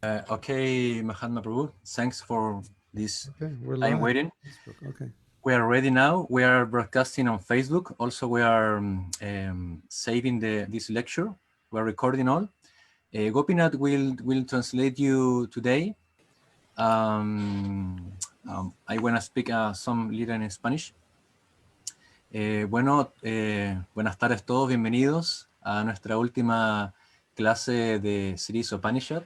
Okay, Mahatma Prabhu, thanks for this Okay, we're time live. waiting. Facebook. Okay. We are ready now. We are broadcasting on Facebook. Also, we are saving this lecture. We are recording all. Gopinath will translate you today. I want to speak some little in Spanish. Buenas tardes todos, bienvenidos a nuestra última clase de Sri Isopanisad.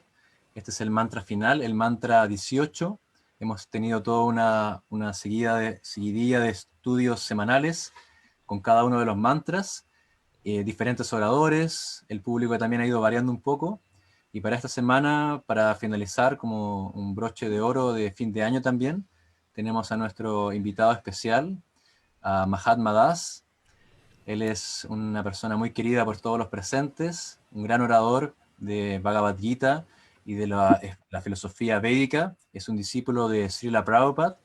Este es el mantra final, el mantra 18. Hemos tenido toda una seguidilla de estudios semanales con cada uno de los mantras, diferentes oradores, el público también ha ido variando un poco. Y para esta semana, para finalizar como un broche de oro de fin de año también, tenemos a nuestro invitado especial, a Mahatma Das. Él es una persona muy querida por todos los presentes, un gran orador de Bhagavad Gita y de la filosofía védica. Es un discípulo de Srila Prabhupada.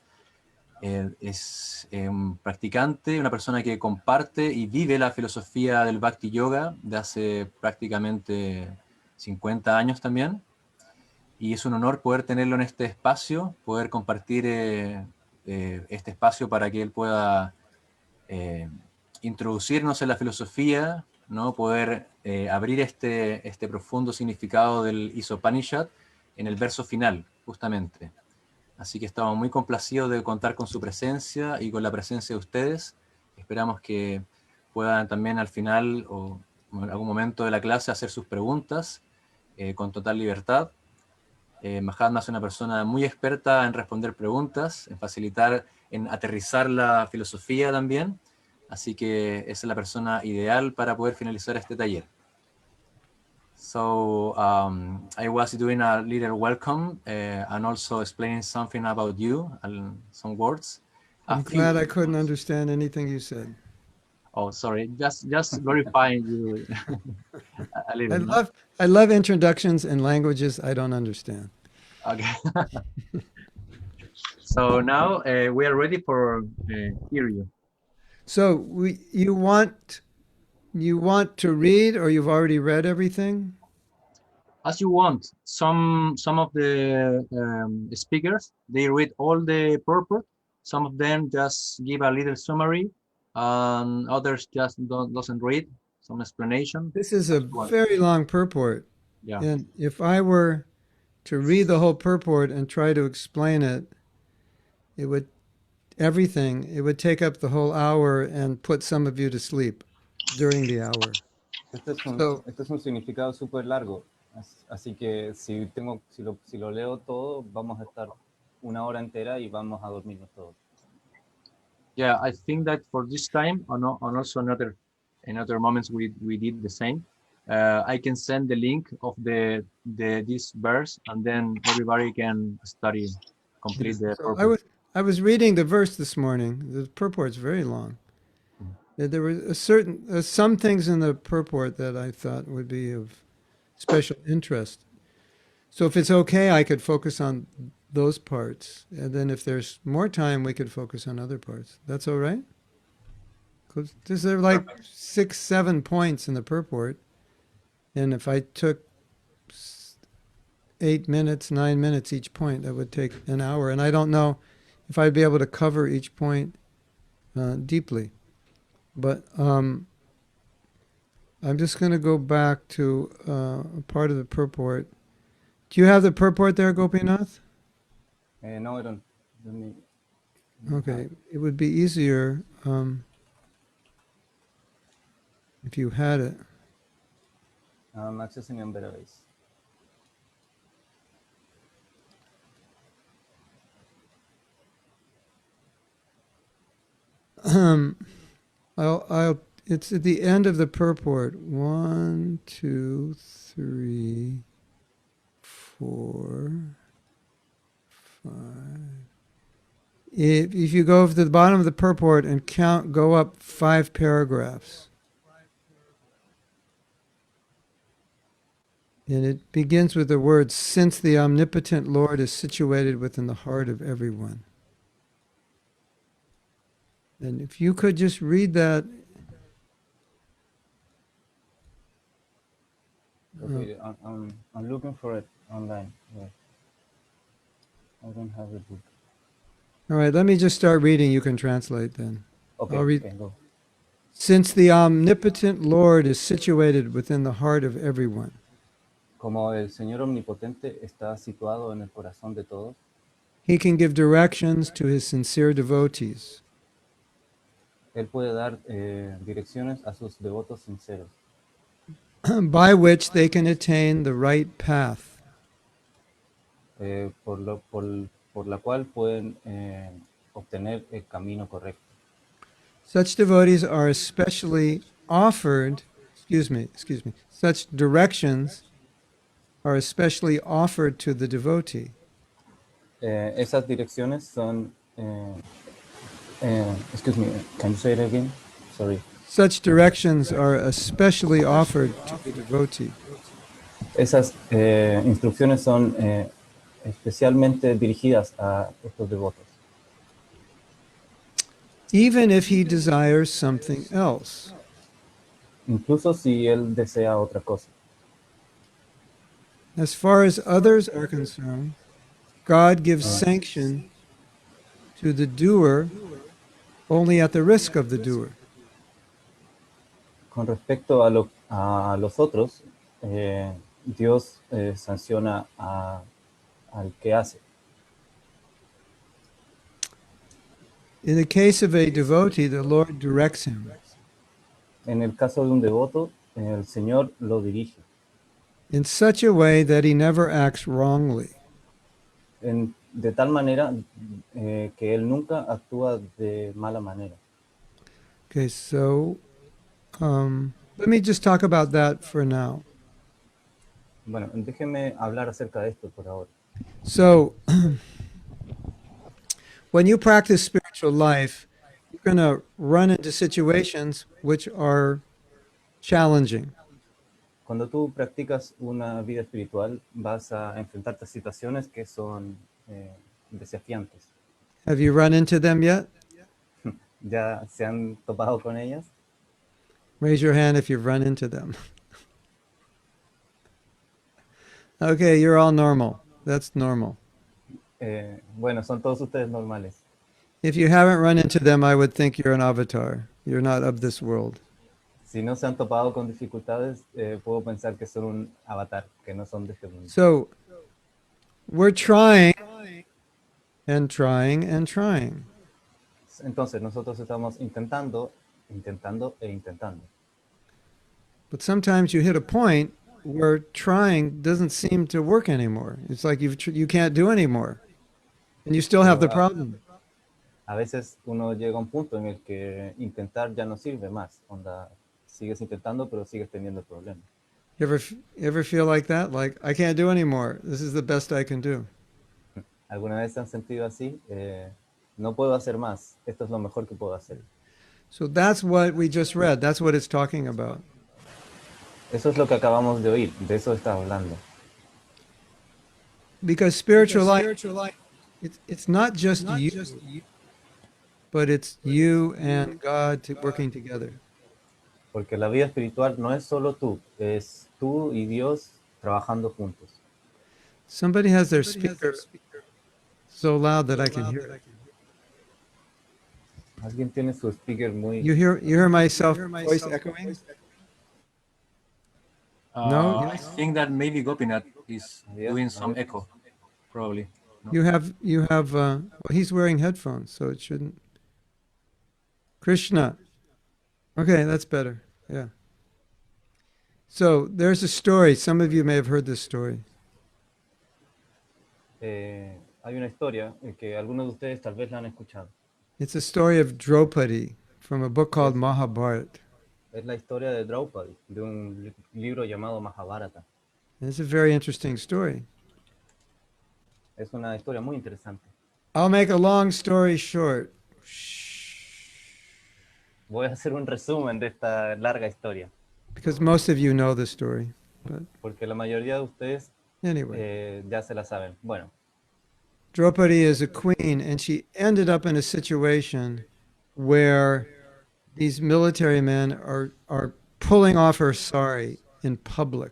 Es un practicante, una persona que comparte y vive la filosofía del Bhakti Yoga de hace prácticamente 50 años también. Y es un honor poder tenerlo en este espacio, poder compartir este espacio para que él pueda eh, introducirnos en la filosofía, ¿no? Poder abrir este profundo significado del Isopanisad en el verso final, justamente. Así que estamos muy complacidos de contar con su presencia y con la presencia de ustedes. Esperamos que puedan también al final o en algún momento de la clase hacer sus preguntas con total libertad. Mahatma es una persona muy experta en responder preguntas, en facilitar, en aterrizar la filosofía también. Así que es la persona ideal para poder finalizar este taller. So I was doing a little welcome and also explaining something about you and some words. A I'm few. glad I couldn't understand anything you said. Oh, sorry. Just verifying you a I little, no? love I love introductions in languages I don't understand. Okay. So now we are ready for hear you. So you want to read, or you've already read everything? As you want. Some of the speakers they read all the purport. Some of them just give a little summary, and others just doesn't read some explanation. This is a As you want. very long purport, Yeah. and if I were to read the whole purport and try to explain it, it would it would take up the whole hour and put some of you to sleep during the hour. So Este es un significado súper largo, así que si lo leo todo, vamos a estar una hora entera y vamos a dormirnos todos. Yeah, I think that for this time, and also in other moments we did the same. I can send the link of this verse, and then everybody can study, complete the So purport. I was reading the verse this morning. The purport's very long. There were some things in the purport that I thought would be of special interest. So if it's okay, I could focus on those parts, and then if there's more time, we could focus on other parts. That's all right? Because there are like Perfect. 6, 7 points in the purport, and if I took 8 minutes, 9 minutes each point, that would take an hour, and I don't know if I'd be able to cover each point deeply. But I'm just going to go back to a part of the purport. Do you have the purport there, Gopinath? No, I don't. Let me, Okay, it would be easier if you had it. I'm accessing in better ways. It's at the end of the purport. 1, 2, 3, 4, 5. If you go to the bottom of the purport and go up 5 paragraphs. And it begins with the words, since the omnipotent Lord is situated within the heart of everyone. And if you could just read that Okay, I'm looking for it online. Yeah. I don't have the book. All right, let me just start reading. You can translate then. I'll Okay, read. okay, go. Since the omnipotent Lord is situated within the heart of everyone, Como el Señor Omnipotente está situado en el corazón de todos, he can give directions to his sincere devotees, Él puede dar direcciones a sus devotos sinceros, by which they can attain the right path. por la cual pueden obtener el camino correcto. Such devotees are especially offered, such directions are especially offered to the devotee. Esas direcciones son, excuse me, can you say it again? Sorry. Such directions are especially offered to the devotee. Esas instrucciones son especialmente dirigidas a estos devotos, Even if he desires something else. incluso si él desea otra cosa. As far as others are concerned, God gives sanction to the doer only at the risk of the doer. Con respecto a los otros, Dios sanciona al que hace. In the case of a devotee, the Lord directs him. En el caso de un devoto, el Señor lo dirige In such a way that he never acts wrongly. de tal manera que él nunca actúa de mala manera. Okay, so let me just talk about that for now. Bueno, déjeme hablar acerca de esto por ahora. So, when you practice spiritual life, you're going to run into situations which are challenging. Cuando tú practicas una vida espiritual, vas a enfrentarte a situaciones que son desafiantes. Have you run into them yet? ¿Ya se han topado con ellas? Raise your hand if you've run into them. Okay, you're all normal. That's normal. Bueno, son todos ustedes normales. If you haven't run into them, I would think you're an avatar. You're not of this world. Si no se han topado con dificultades, puedo pensar que son un avatar, que no son de este mundo. So, we're trying and trying and trying. Entonces, nosotros estamos intentando e intentando. But sometimes you hit a point where trying doesn't seem to work anymore. It's like you can't do anymore. And you still have the problem. A veces uno llega a un punto en el que intentar ya no sirve más. Onda, sigues intentando, pero sigues teniendo el problema. You ever feel like that? Like, I can't do anymore. This is the best I can do. ¿Alguna vez se han sentido así? No puedo hacer más. Esto es lo mejor que puedo hacer. So that's what we just read. That's what it's talking about. Eso es lo que acabamos de oír. De eso está hablando. Because spiritual life, it's not just you, but it's you and God working together. Porque la vida espiritual no es solo tú, es tú y Dios trabajando juntos. Somebody has their speaker so loud that I can hear it. Alguien tiene su speaker muy... You hear my voice echoing? No? I think that maybe Gopinath is doing some echo, probably. No? You have well, he's wearing headphones, so it shouldn't. Krishna. Okay, that's better. Yeah. So there's a story. Some of you may have heard this story. Hay una historia que algunos de ustedes tal vez la han escuchado. It's a story of Draupadi from a book called Mahabharata. Es la historia de Draupadi, de un libro llamado Mahabharata. And it's a very interesting story. Es una historia muy interesante. I'll make a long story short. Voy a hacer un resumen de esta larga historia. Because most of you know the story. But Porque la mayoría de ustedes anyway. ya se la saben. Bueno, Draupadi is a queen, and she ended up in a situation where these military men are pulling off her sari in public.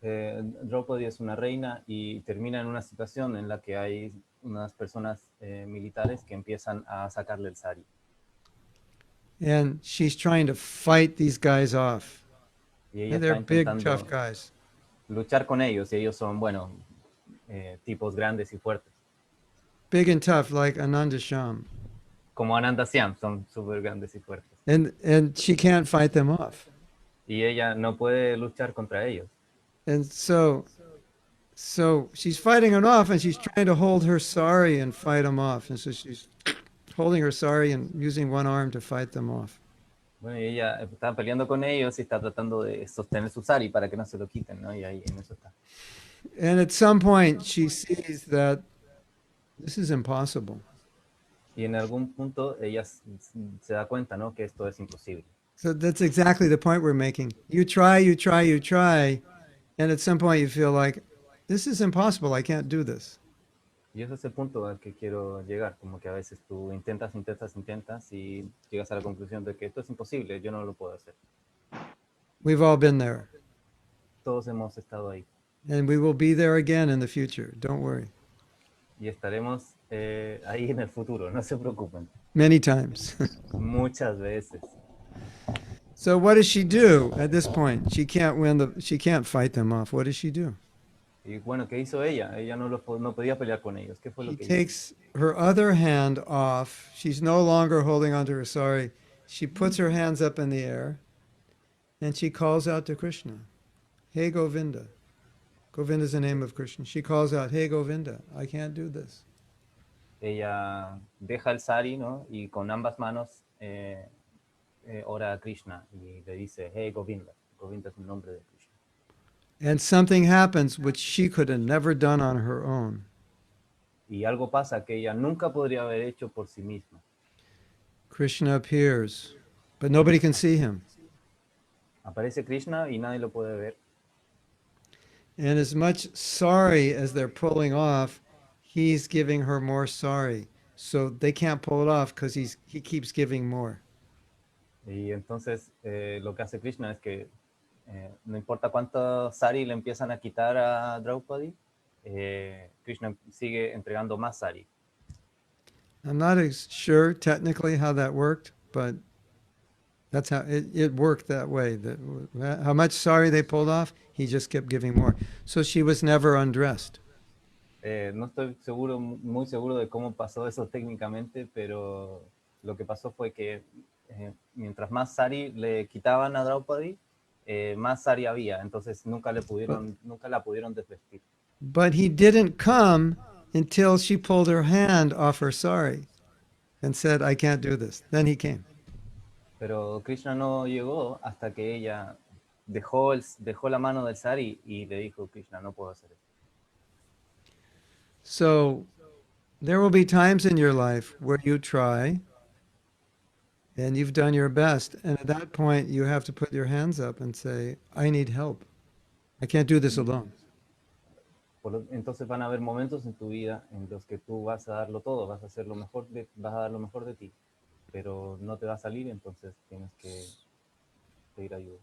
Draupadi es una reina y termina en una situación en la que hay unas personas militares que empiezan a sacarle el sari. And she's trying to fight these guys off. Y ella And está they're big, tough intentando guys. luchar con ellos y ellos son, bueno, tipos grandes y fuertes. Big and tough, like Ananda Sham. Como Ananda Siam, son súper grandes y fuertes. And she can't fight them off. Y ella no puede luchar contra ellos. And so she's fighting them off, and she's trying to hold her sari and fight them off. And so she's holding her sari and using one arm to fight them off. Bueno, y ella está peleando con ellos y está tratando de sostener su sari para que no se lo quiten, ¿no? Y ahí en eso está. And at some point, she sees that this is impossible. Y en algún punto ella se da cuenta, ¿no? Que esto es imposible. So that's exactly the point we're making. You try, and at some point you feel like, this is impossible. I can't do this. Y ese es el punto al que quiero llegar, como que a veces tú intentas y llegas a la conclusión de que esto es imposible, yo no lo puedo hacer. We've all been there, Todos hemos estado ahí and we will be there again in the future. Don't worry. y estaremos ahí en el futuro, no se preocupen. Many times. Muchas veces. So what does she do at this point? She can't fight them off. What does she do? Y bueno, ¿qué hizo ella? Ella no podía pelear con ellos. ¿Qué fue lo She que hizo? takes her other hand off. She's no longer holding onto her sari. She puts her hands up in the air and she calls out to Krishna, Hey Govinda. Govinda is the name of Krishna. She calls out, Hey Govinda, I can't do this. Ella deja el sari, ¿no? Y con ambas manos ora a Krishna y le dice, Hey Govinda. Govinda es el nombre de Krishna. And something happens which she could have never done on her own. Y algo pasa que ella nunca podría haber hecho por sí misma. Krishna appears, but nobody can see him. Aparece Krishna y nadie lo puede ver. And as much sari as they're pulling off, he's giving her more sari. So they can't pull it off because he keeps giving more. Y entonces lo que hace Krishna es que no importa cuánto sari le empiezan a quitar a Draupadi, Krishna sigue entregando más sari. I'm not sure technically how that worked, but that's how it worked that way. That how much sari they pulled off, he just kept giving more. So she was never undressed. No estoy muy seguro de cómo pasó eso técnicamente, pero lo que pasó fue que mientras más sari le quitaban a Draupadi, más sari había, entonces nunca la pudieron desvestir. But he didn't come until she pulled her hand off her sari and said, I can't do this. Then he came. Pero Krishna no llegó hasta que ella dejó la mano del sari y le dijo, Krishna, no puedo hacer esto. So there will be times in your life where you try and you've done your best. And at that point, you have to put your hands up and say, I need help. I can't do this alone. Entonces van a haber momentos en tu vida en los que tú vas a darlo todo, vas a dar lo mejor de ti, pero no te va a salir, entonces tienes que pedir ayuda.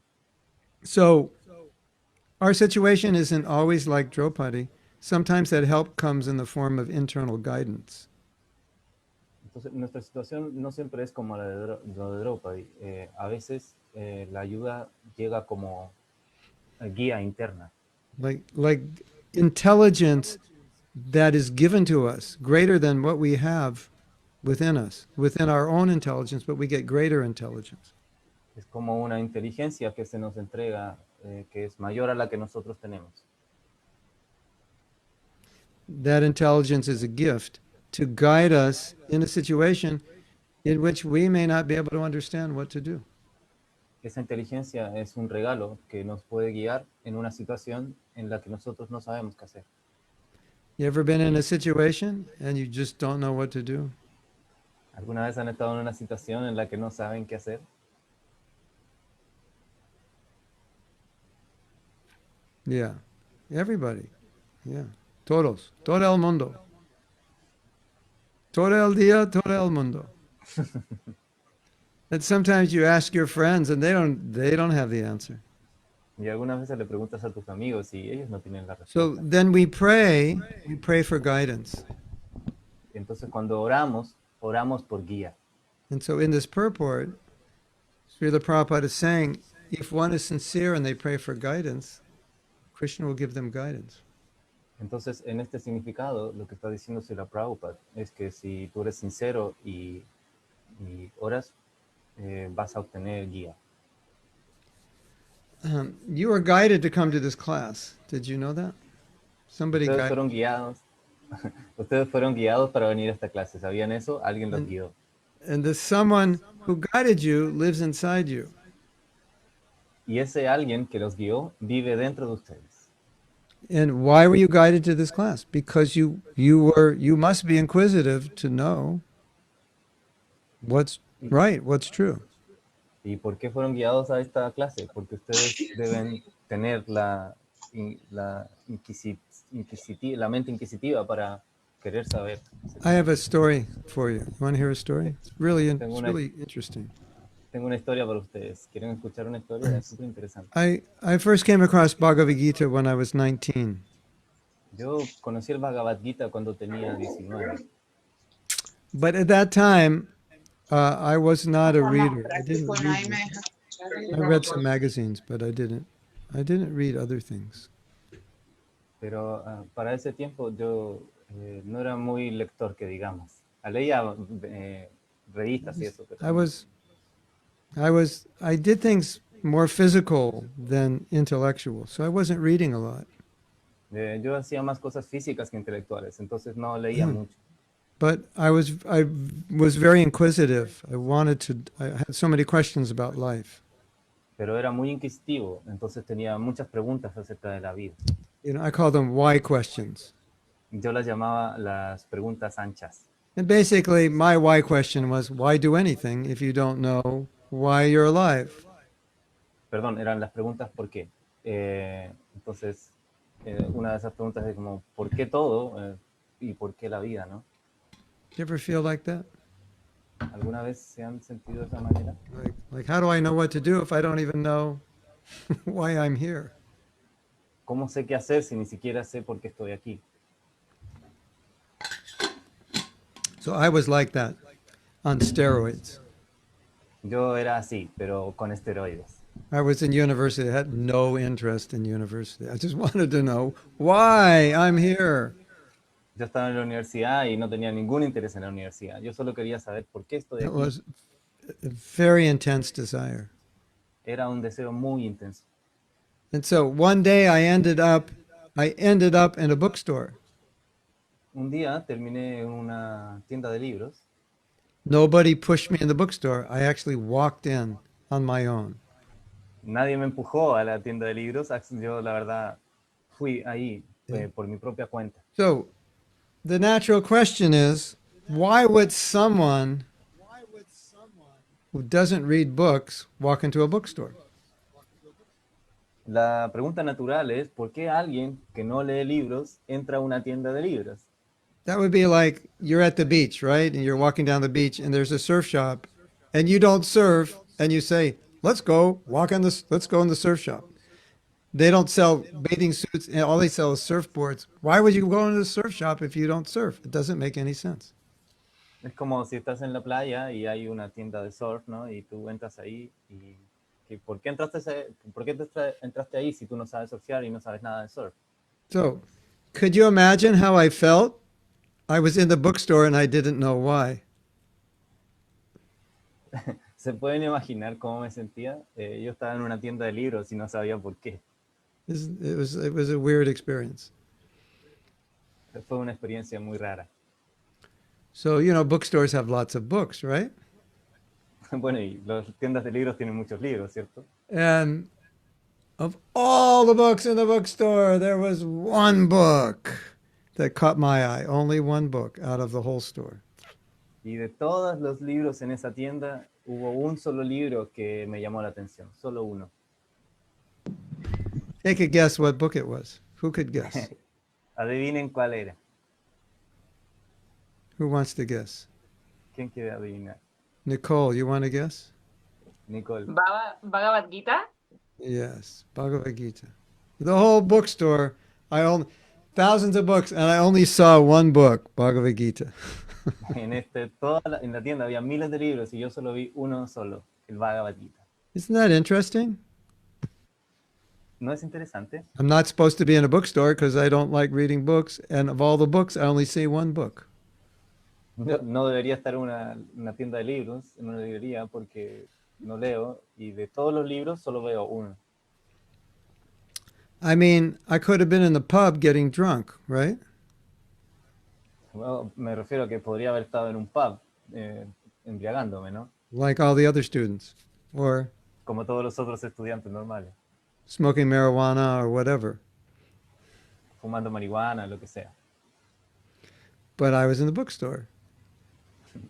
So our situation isn't always like Draupadi. Sometimes that help comes in the form of internal guidance. Entonces nuestra situación no siempre es como la de Draupadi. A veces la ayuda llega como guía interna. Like intelligence that is given to us, greater than what we have within us, within our own intelligence, but we get greater intelligence. Es como una inteligencia que se nos entrega, que es mayor a la que nosotros tenemos. That intelligence is a gift to guide us in a situation in which we may not be able to understand what to do. Esa inteligencia es un regalo que nos puede guiar en una situación en la que nosotros no sabemos qué hacer. You ever been in a situation and you just don't know what to do? ¿Alguna vez han estado en una situación en la que no saben qué hacer? Yeah, everybody. Yeah, todos, todo el mundo. Todo el día, todo el mundo. And sometimes you ask your friends and they don't have the answer. Y algunas veces le preguntas a tus amigos y ellos no tienen la So respuesta. then we pray for guidance. Entonces cuando oramos, oramos por guía. And so in this purport, Srila Prabhupada is saying, if one is sincere and they pray for guidance, Krishna will give them guidance. Entonces, en este significado, lo que está diciendo Srila Prabhupada es que si tú eres sincero y oras, vas a obtener guía. You were guided to come to this class. Did you know that? Somebody Ustedes guided. fueron guiados, ustedes fueron guiados para venir a esta clase. ¿Sabían eso? Alguien los And, guió. and the someone who guided you lives inside you. Y ese alguien que los guió vive dentro de ustedes. And why were you guided to this class? Because you must be inquisitive to know what's right, what's true. ¿Y por qué fueron guiados a esta clase? Porque ustedes deben tener la mente inquisitiva para querer saber. I have a story for you. You want to hear a story? It's really Tengo interesting. Tengo una historia para ustedes. ¿Quieren escuchar una historia? Es súper interesante. I first came across Bhagavad Gita when I was 19. Yo conocí el Bhagavad Gita cuando tenía 19. But at that time, I was not a reader. I didn't read books. I read some magazines, but I didn't read other things. Pero para ese tiempo yo no era muy lector, que digamos. Leía revistas y eso. Pero I did things more physical than intellectual, so I wasn't reading a lot. yo hacía más cosas físicas que intelectuales, entonces no leía mucho. But I was very inquisitive. I had so many questions about life. Pero era muy inquisitivo, entonces tenía muchas preguntas acerca de la vida. You know, I call them why questions. Yo las llamaba las preguntas anchas. And basically, my why question was, why do anything if you don't know why you're alive? Perdón, eran las preguntas ¿por qué? Entonces, una de esas preguntas es como ¿por qué todo? ¿Y por qué la vida, no? Do you ever feel like that? ¿Alguna vez se han sentido de esa manera? Like, how do I know what to do if I don't even know why I'm here? ¿Cómo sé qué hacer si ni siquiera sé por qué estoy aquí? So I was like that on steroids. Yo era así, pero con esteroides. I was in university. I had no interest in university. I just wanted to know why I'm here. Yo estaba en la universidad y no tenía ningún interés en la universidad. Yo solo quería saber por qué estoy It aquí. was a very intense desire. Era un deseo muy intenso. And so one day I ended up in a bookstore. Un día terminé en una tienda de libros. Nobody pushed me in the bookstore. I actually walked in on my own. Nadie me empujó a la tienda de libros. Yo, la verdad, fui ahí por mi propia cuenta. So the natural question is, why would someone who doesn't read books walk into a bookstore? La pregunta natural es, ¿por qué alguien que no lee libros entra a una tienda de libros? That would be like you're at the beach, right? And you're walking down the beach and there's a surf shop and you don't surf and you say, let's go in the surf shop. They don't sell bathing suits and all they sell is surfboards. Why would you go into the surf shop if you don't surf? It doesn't make any sense. Es como si estás en la playa y hay una tienda de surf, ¿no? Y tú entras ahí y ¿por qué entraste ahí si tú no sabes surfear y no sabes nada de surf? So, could you imagine how I felt? I was in the bookstore and I didn't know why. ¿Se pueden imaginar cómo me sentía? Yo estaba en una tienda de libros y no sabía por qué. It was a weird experience. Fue una experiencia muy rara. So, you know, bookstores have lots of books, right? Bueno, y las tiendas de libros tienen muchos libros, ¿cierto? And of all the books in the bookstore, there was one book that caught my eye. Only one book out of the whole store. Y de todos los libros en esa tienda, hubo un solo libro que me llamó la atención, solo uno. Take a guess what book it was. Who could guess? Adivinen cuál era. Who wants to guess? ¿Quién quiere adivinar? Nicole, you want to guess? Nicole. Bhagavad Gita. Yes, Bhagavad Gita. The whole bookstore, I only thousands of books, and I only saw one book, Bhagavad Gita. En la tienda había miles de libros y yo solo vi uno solo, el Bhagavad Gita. Isn't that interesting? ¿No es interesante? I'm not supposed to be in a bookstore because I don't like reading books, and of all the books, I only see one book. No debería estar en una tienda de libros, en una librería, porque no leo, y de todos los libros solo veo uno. I mean, I could have been in the pub getting drunk, right? Bueno, me refiero a que podría haber estado en un pub embriagándome, ¿no? Like all the other students, or Como todos los otros estudiantes normales, smoking marijuana or whatever. fumando marihuana, lo que sea. But I was in the bookstore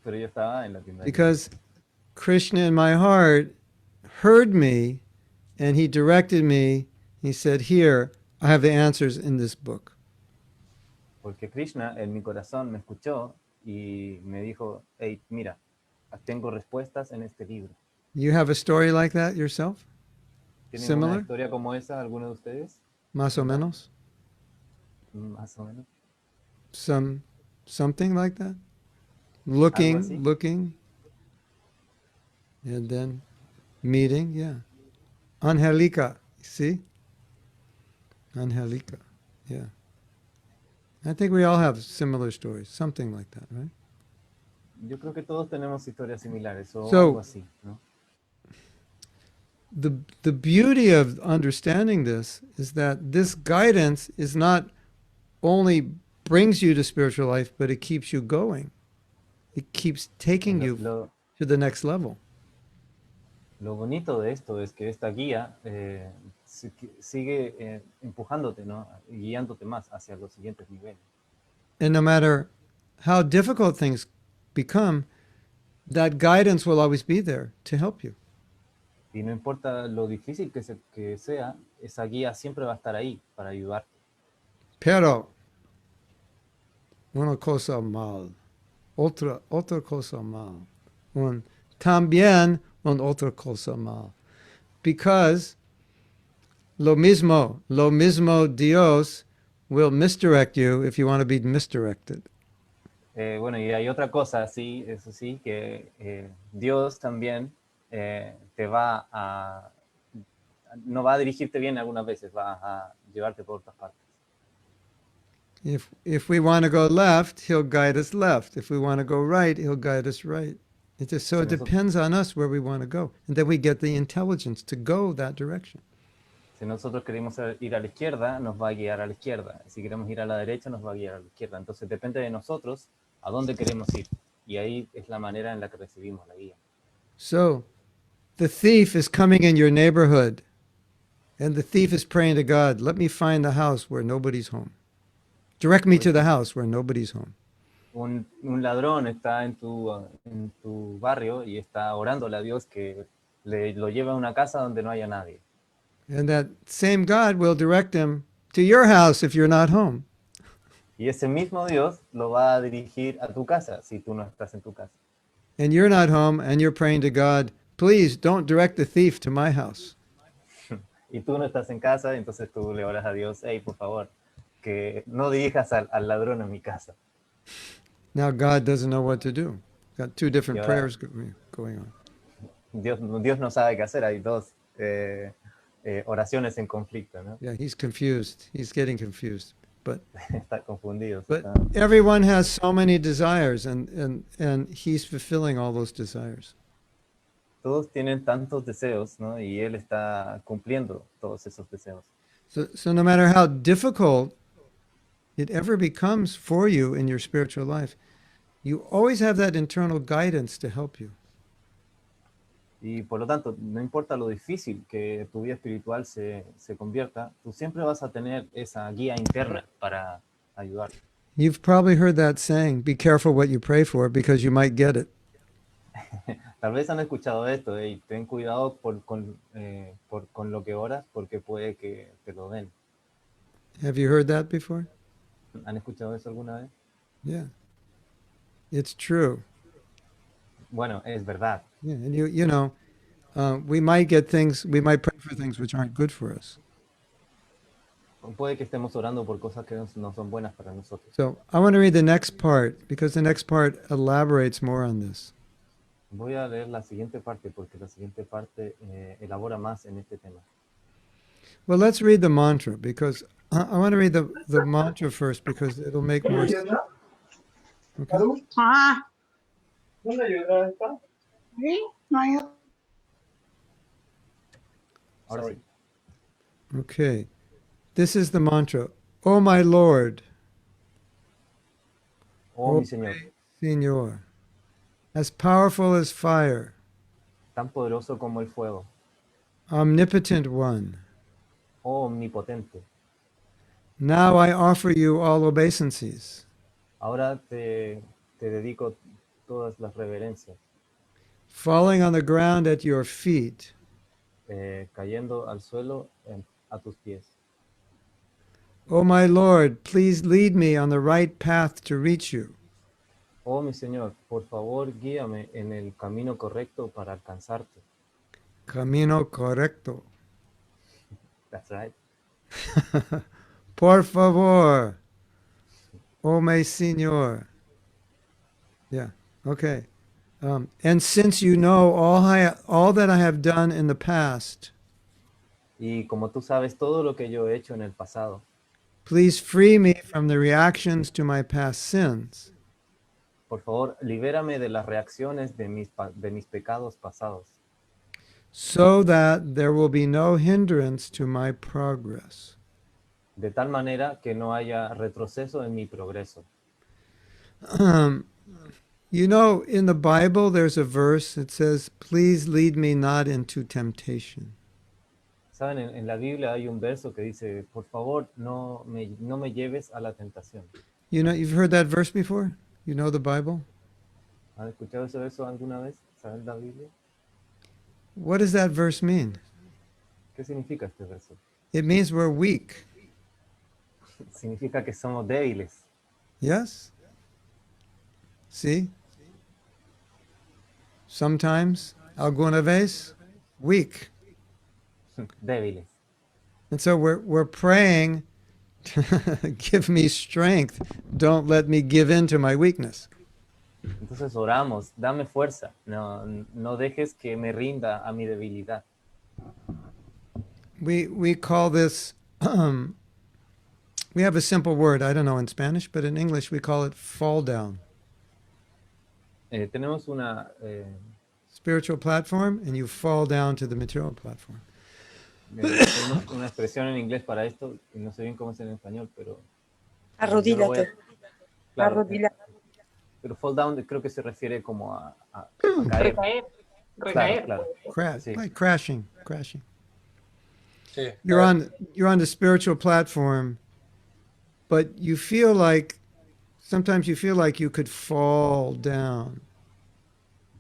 Pero yo estaba en la tienda de libros. because Krishna in my heart heard me and he directed me. He said, Here, I have the answers in this book. Porque Krishna en mi corazón me escuchó y me dijo, hey, mira, tengo respuestas en este libro. You have a story like that yourself? ¿Tienen Similar? una historia como esa, alguno de ustedes? Más o menos? Más o menos. Something like that? Algo así. Looking, and then meeting, yeah. Angelica, see? Angelica, yeah. I think we all have similar stories, something like that, right? Yo creo que todos tenemos historias similares o So- algo así, ¿no? The beauty of understanding this is that this guidance is not only brings you to spiritual life, but it keeps you going. It keeps taking you Lo, to the next level. lo bonito de esto es que esta guía sigue empujándote, ¿no? Y guiándote más hacia los siguientes niveles. And no matter how difficult things become, that guidance will always be there to help you. Y no importa lo difícil que sea, esa guía siempre va a estar ahí para ayudarte. Pero una cosa mal, otra cosa mal, también otra cosa mal. Because lo mismo Dios will misdirect you if you want to be misdirected. Bueno, y hay otra cosa, sí, eso sí, que Dios también no va a dirigirte bien algunas veces, va a llevarte por otras partes. If we want to go left, he'll guide us left. If we want to go right, he'll guide us right. It depends on us where we want to go. And then we get the intelligence to go that direction. Si nosotros queremos ir a la izquierda, nos va a guiar a la izquierda. Si queremos ir a la derecha, nos va a guiar a la izquierda. Entonces depende de nosotros a dónde queremos ir. Y ahí es la manera en la que recibimos la guía. So, the thief is coming in your neighborhood, and the thief is praying to God, let me find the house where nobody's home. Direct me to the house where nobody's home. Un ladrón está en tu barrio y está orándole a Dios que lo lleve a una casa donde no haya nadie. And that same God will direct him to your house if you're not home. Y ese mismo Dios lo va a dirigir a tu casa si tú no estás en tu casa. And you're not home, and you're praying to God, please don't direct the thief to my house. Y tú no estás en casa, entonces tú le oras a Dios, hey, por favor, que no dirijas al ladrón a mi casa. Now God doesn't know what to do. Got two different Y ahora- prayers going on. Dios no sabe qué hacer, hay dos oraciones en conflicto, ¿no? Yeah, he's confused. He's getting confused. But Está confundido. But everyone has so many desires, and he's fulfilling all those desires. Todos tienen tantos deseos, ¿no? Y él está cumpliendo todos esos deseos. So no matter how difficult it ever becomes for you in your spiritual life, you always have that internal guidance to help you. Y por lo tanto, no importa lo difícil que tu vida espiritual se convierta, tú siempre vas a tener esa guía interna para ayudarte. You've probably heard that saying, be careful what you pray for because you might get it. Tal vez han escuchado esto, y ten cuidado con lo que oras porque puede que te lo den. Have you heard that before? ¿Han escuchado eso alguna vez? Yeah. It's true. Bueno, es verdad. Yeah, and you know, we might get things, we might pray for things which aren't good for us. Puede que estemos orando por cosas que no son buenas para nosotros. So I want to read the next part because the next part elaborates more on this. Voy a leer la siguiente parte porque la siguiente parte elabora más en este tema. Well, let's read the mantra because I want to read the mantra first because it'll make more sense. Okay. Ah, sí, no hay Ahora Sorry. sí. Okay. This is the mantra. Oh, my Lord, Oh, mi Señor, Señor, as powerful as fire, tan poderoso como el fuego, omnipotent one, oh omnipotente, now I offer you all obeisances, ahora te dedico todas las reverencias, falling on the ground at your feet. cayendo al suelo a tus pies. Oh, my Lord, please lead me on the right path to reach you. Oh, mi Señor, por favor, guíame en el camino correcto para alcanzarte. Camino correcto. That's right. Por favor. Oh, my Señor. Yeah, okay. And since you know all that I have done in the past, Y como tú sabes todo lo que yo he hecho en el pasado, please free me from the reactions to my past sins, por favor, libérame de las reacciones de mis pecados pasados, so that there will be no hindrance to my progress. de tal manera que no haya retroceso en mi progreso. You know, in the Bible, there's a verse that says, please lead me not into temptation. Saben, en la Biblia hay un verso que dice, por favor, no me lleves a la tentación. You know, you've heard that verse before? You know the Bible? ¿Han escuchado ese verso alguna vez? ¿Saben la Biblia? What does that verse mean? ¿Qué significa este verso? It means we're weak. Significa que somos débiles. Yes? See? Sometimes, alguna vez, weak. Débiles. And so we're praying, give me strength. Don't let me give in to my weakness. Entonces oramos, dame fuerza, no dejes que me rinda a mi debilidad. We call this, we have a simple word, I don't know in Spanish, but in English we call it fall down. Tenemos una Spiritual platform, and you fall down to the material platform. tenemos una expresión en inglés para esto, y no sé bien cómo es en español, pero... Arrodíllate. Claro, Arrodíllate. pero fall down creo que se refiere como a caer. Recaer. Claro, claro. Crash, Sí. like crashing. Sí. You're on the spiritual platform, but you feel like sometimes you feel like you could fall down.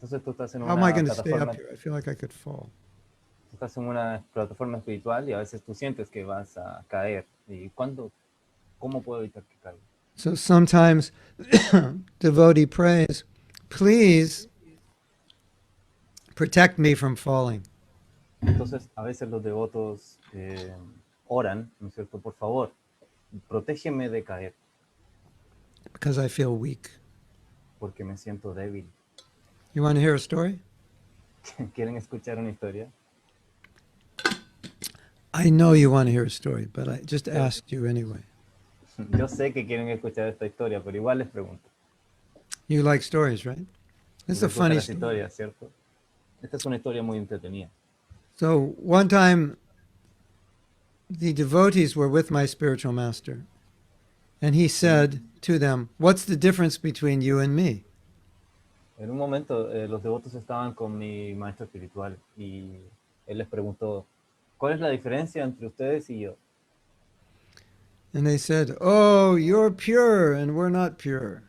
Entonces tú estás en How am I una going to stay up plataforma, here? I feel like I could fall. tú estás en una plataforma espiritual y a veces tú sientes que vas a caer. ¿Y cómo puedo evitar que caiga? So sometimes devotee prays, please protect me from falling. Entonces, a veces los devotos oran, ¿no es cierto? Por favor, protégeme de caer, Because I feel weak. porque me siento débil. You want to hear a story? ¿Quieren escuchar una historia? I know you want to hear a story, but I just asked you anyway. Yo sé que quieren escuchar esta historia, pero igual les pregunto. You like stories, right? It's a ¿Les gustan funny las story. historias, ¿cierto? Esta es una historia muy entretenida. So one time, the devotees were with my spiritual master, and he said to them, "What's the difference between you and me?" En un momento, los devotos estaban con mi maestro espiritual y él les preguntó, ¿cuál es la diferencia entre ustedes y yo? And they said, "Oh, you're pure, and we're not pure.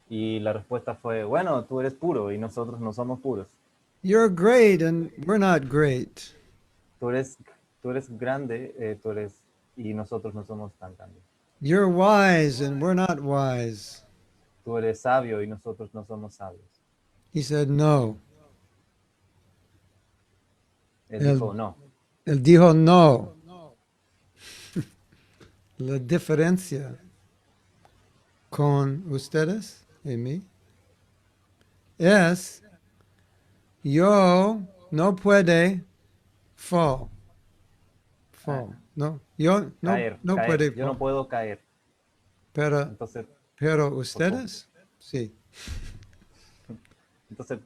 Y la respuesta fue, bueno, tú eres puro y nosotros no somos puros. You're great, and we're not great." Tú eres grande, y nosotros no somos tan grandes. You're wise, and we're not wise. Tú eres sabio y nosotros no somos sabios. He said, "No. Él dijo no. Él dijo no. La diferencia con ustedes y mí es yo no puede fall. No, yo no Caer. puede Yo no fall. puedo caer. Pero, Entonces, pero por favor. ustedes, sí. Entonces,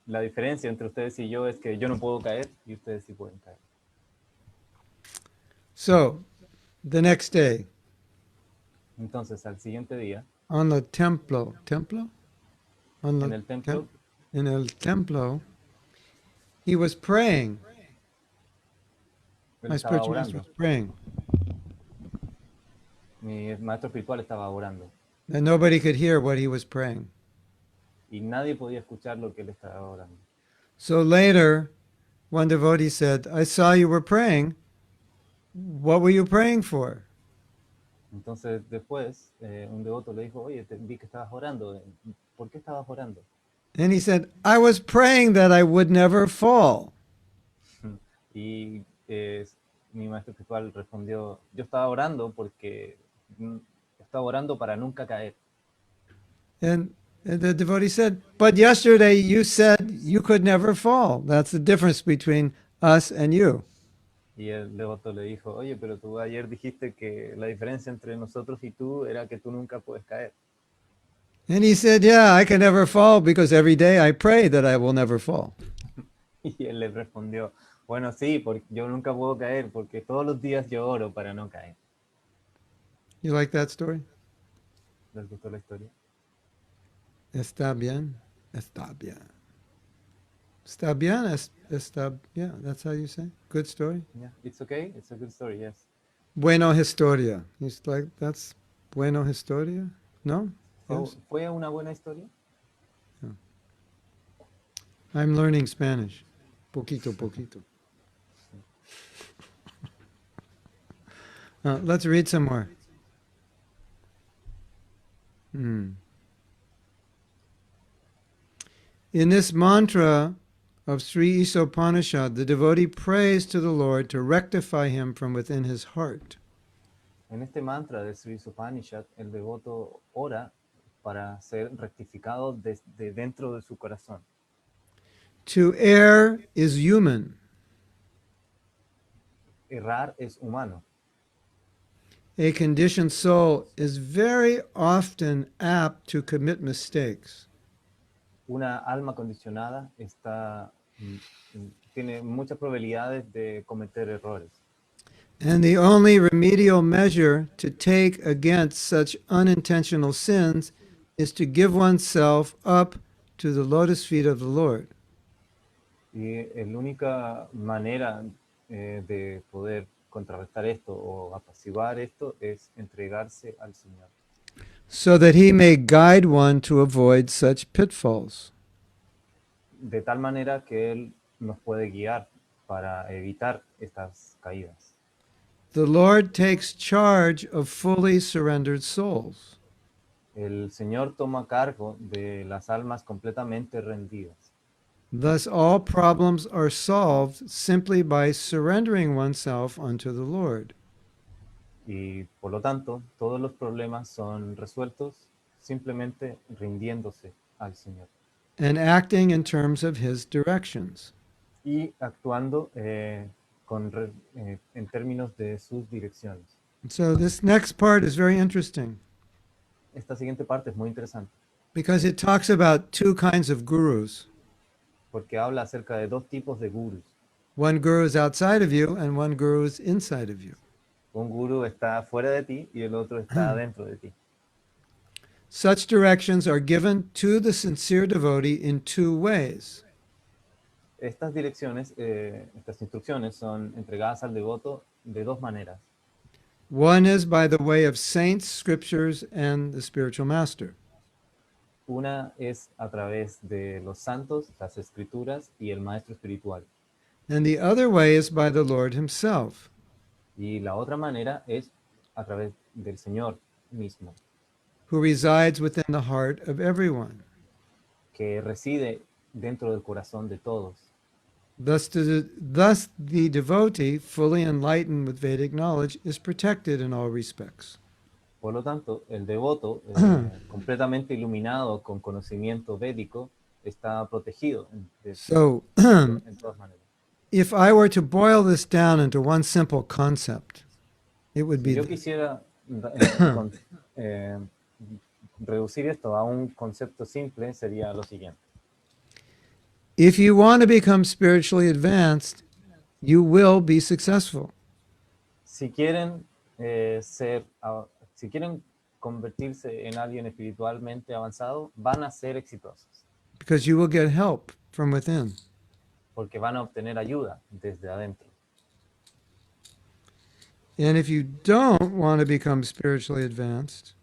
la diferencia entre ustedes y yo es que yo no puedo caer y ustedes sí pueden caer. So, the next day, Entonces, al siguiente día, on the templo, on en the el templo, in el templo, he was praying. él My estaba spiritual master orando. was praying, Mi maestro espiritual estaba orando. and nobody could hear what he was praying. Y nadie podía escuchar lo que él estaba orando. So later, one devotee said, "I saw you were praying. What were you praying for?" Entonces, después, un devoto le dijo, oye, te vi que estabas orando. ¿Por qué estabas orando? And he said, "I was praying that I would never fall." Y mi maestro espiritual respondió, yo estaba orando porque estaba orando para nunca caer. And the devotee said, "But yesterday you said you could never fall. That's the difference between us and you." Y el devoto le dijo, oye, pero tú ayer dijiste que la diferencia entre nosotros y tú era que tú nunca puedes caer. And he said, "Yeah, I can never fall because every day I pray that I will never fall." Y él le respondió, bueno, sí, porque yo nunca puedo caer porque todos los días yo oro para no caer. You like that story? ¿Les gustó la historia? Está bien. Está bien. Está bien. Está, yeah, that's how you say. Good story. Yeah, it's okay. It's a good story, yes. Bueno historia. He's like, that's bueno historia? No? Yes? ¿Fue una buena historia? I'm learning Spanish. Poquito, poquito. Let's read some more. In this mantra of Sri Isopanisad, the devotee prays to the Lord to rectify him from within his heart. En este mantra de Sri Isopanisad, el devoto ora para ser rectificado desde dentro de su corazón. To err is human. Errar es humano. A conditioned soul is very often apt to commit mistakes. Una alma condicionada tiene muchas probabilidades de cometer errores. And the only remedial measure to take against such unintentional sins is to give oneself up to the lotus feet of the Lord. Y la única manera de poder contrarrestar esto o apaciguar esto es entregarse al Señor. So that he may guide one to avoid such pitfalls. De tal manera que Él nos puede guiar para evitar estas caídas. The Lord takes charge of fully surrendered souls. El Señor toma cargo de las almas completamente rendidas. Thus, all problems are solved simply by surrendering oneself unto the Lord. Y por lo tanto, todos los problemas son resueltos simplemente rindiéndose al Señor. And acting in terms of his directions. Y actuando en términos de sus direcciones. So this next part is very interesting Esta siguiente parte es muy interesante because it talks about two kinds of gurus. porque habla acerca de dos tipos de gurus. One guru is outside of you and one guru is inside of you. Un gurú está fuera de ti y el otro está dentro de ti. Such directions are given to the sincere devotee in two ways. Estas direcciones, estas instrucciones son entregadas al devoto de dos maneras. One is by the way of saints, scriptures, and the spiritual master. Una es a través de los santos, las escrituras y el maestro espiritual. And the other way is by the Lord himself. Y la otra manera es a través del Señor mismo, Who resides within the heart of everyone. que reside dentro del corazón de todos. Thus the devotee, fully enlightened with Vedic knowledge, is protected in all respects. Por lo tanto, el devoto, completamente iluminado con conocimiento védico, está protegido So, en todas maneras. if I were to boil this down into one simple concept, it would Si be yo this. quisiera eh, reducir esto a un concepto simple, sería lo siguiente. If you want to become spiritually advanced, you will be successful. Si quieren si quieren convertirse en alguien espiritualmente avanzado, van a ser exitosos, Because you will get help from within. porque van a obtener ayuda desde adentro. And if you don't want to become spiritually advanced,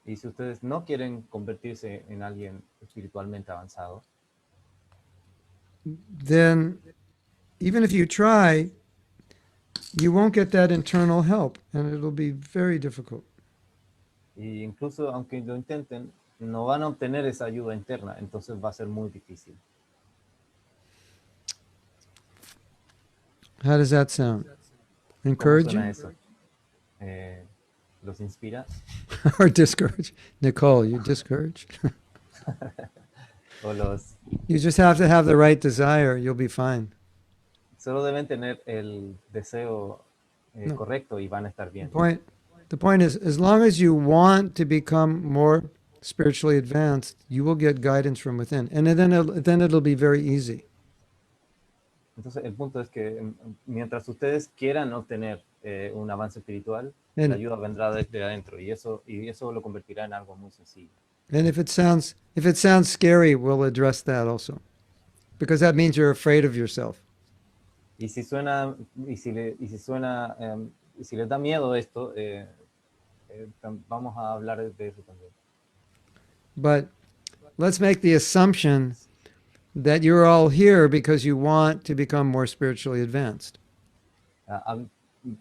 Y si ustedes no quieren convertirse en alguien espiritualmente avanzado, then even if you try, you won't get that internal help, and it'll be very difficult. e incluso aunque lo intenten, no van a obtener esa ayuda interna, entonces va a ser muy difícil. How does that sound? ¿Cómo Encouraging suena eso? ¿Los inspira? or discourage? Nicole, you discouraged? ¿O los You just have to have the right desire. You'll be fine. solo deben tener el deseo No. correcto y van a estar bien? The point is, as long as you want to become more spiritually advanced, you will get guidance from within, and then it'll be very easy. Entonces, el punto es que mientras ustedes quieran obtener un avance espiritual, And- la ayuda vendrá desde adentro y eso lo convertirá en algo muy sencillo. And if it sounds scary, we'll address that also, because that means you're afraid of yourself. Y si suena, y si les da miedo esto, vamos a hablar de eso también. But let's make the assumption that you're all here because you want to become more spiritually advanced.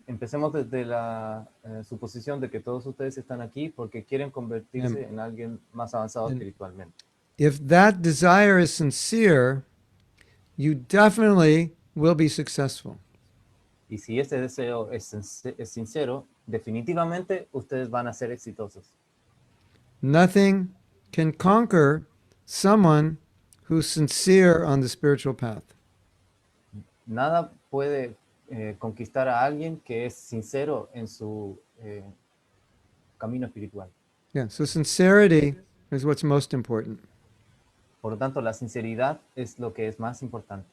Empecemos desde la suposición de que todos ustedes están aquí porque quieren convertirse en alguien más avanzado espiritualmente. If that desire is sincere, you definitely will be successful. Y si ese deseo es sincero, definitivamente ustedes van a ser exitosos. Nothing can conquer someone who's sincere on the spiritual path. Nada puede conquistar a alguien que es sincero en su camino espiritual. Yeah, so sincerity is what's most important. Por lo tanto, la sinceridad es lo que es más importante.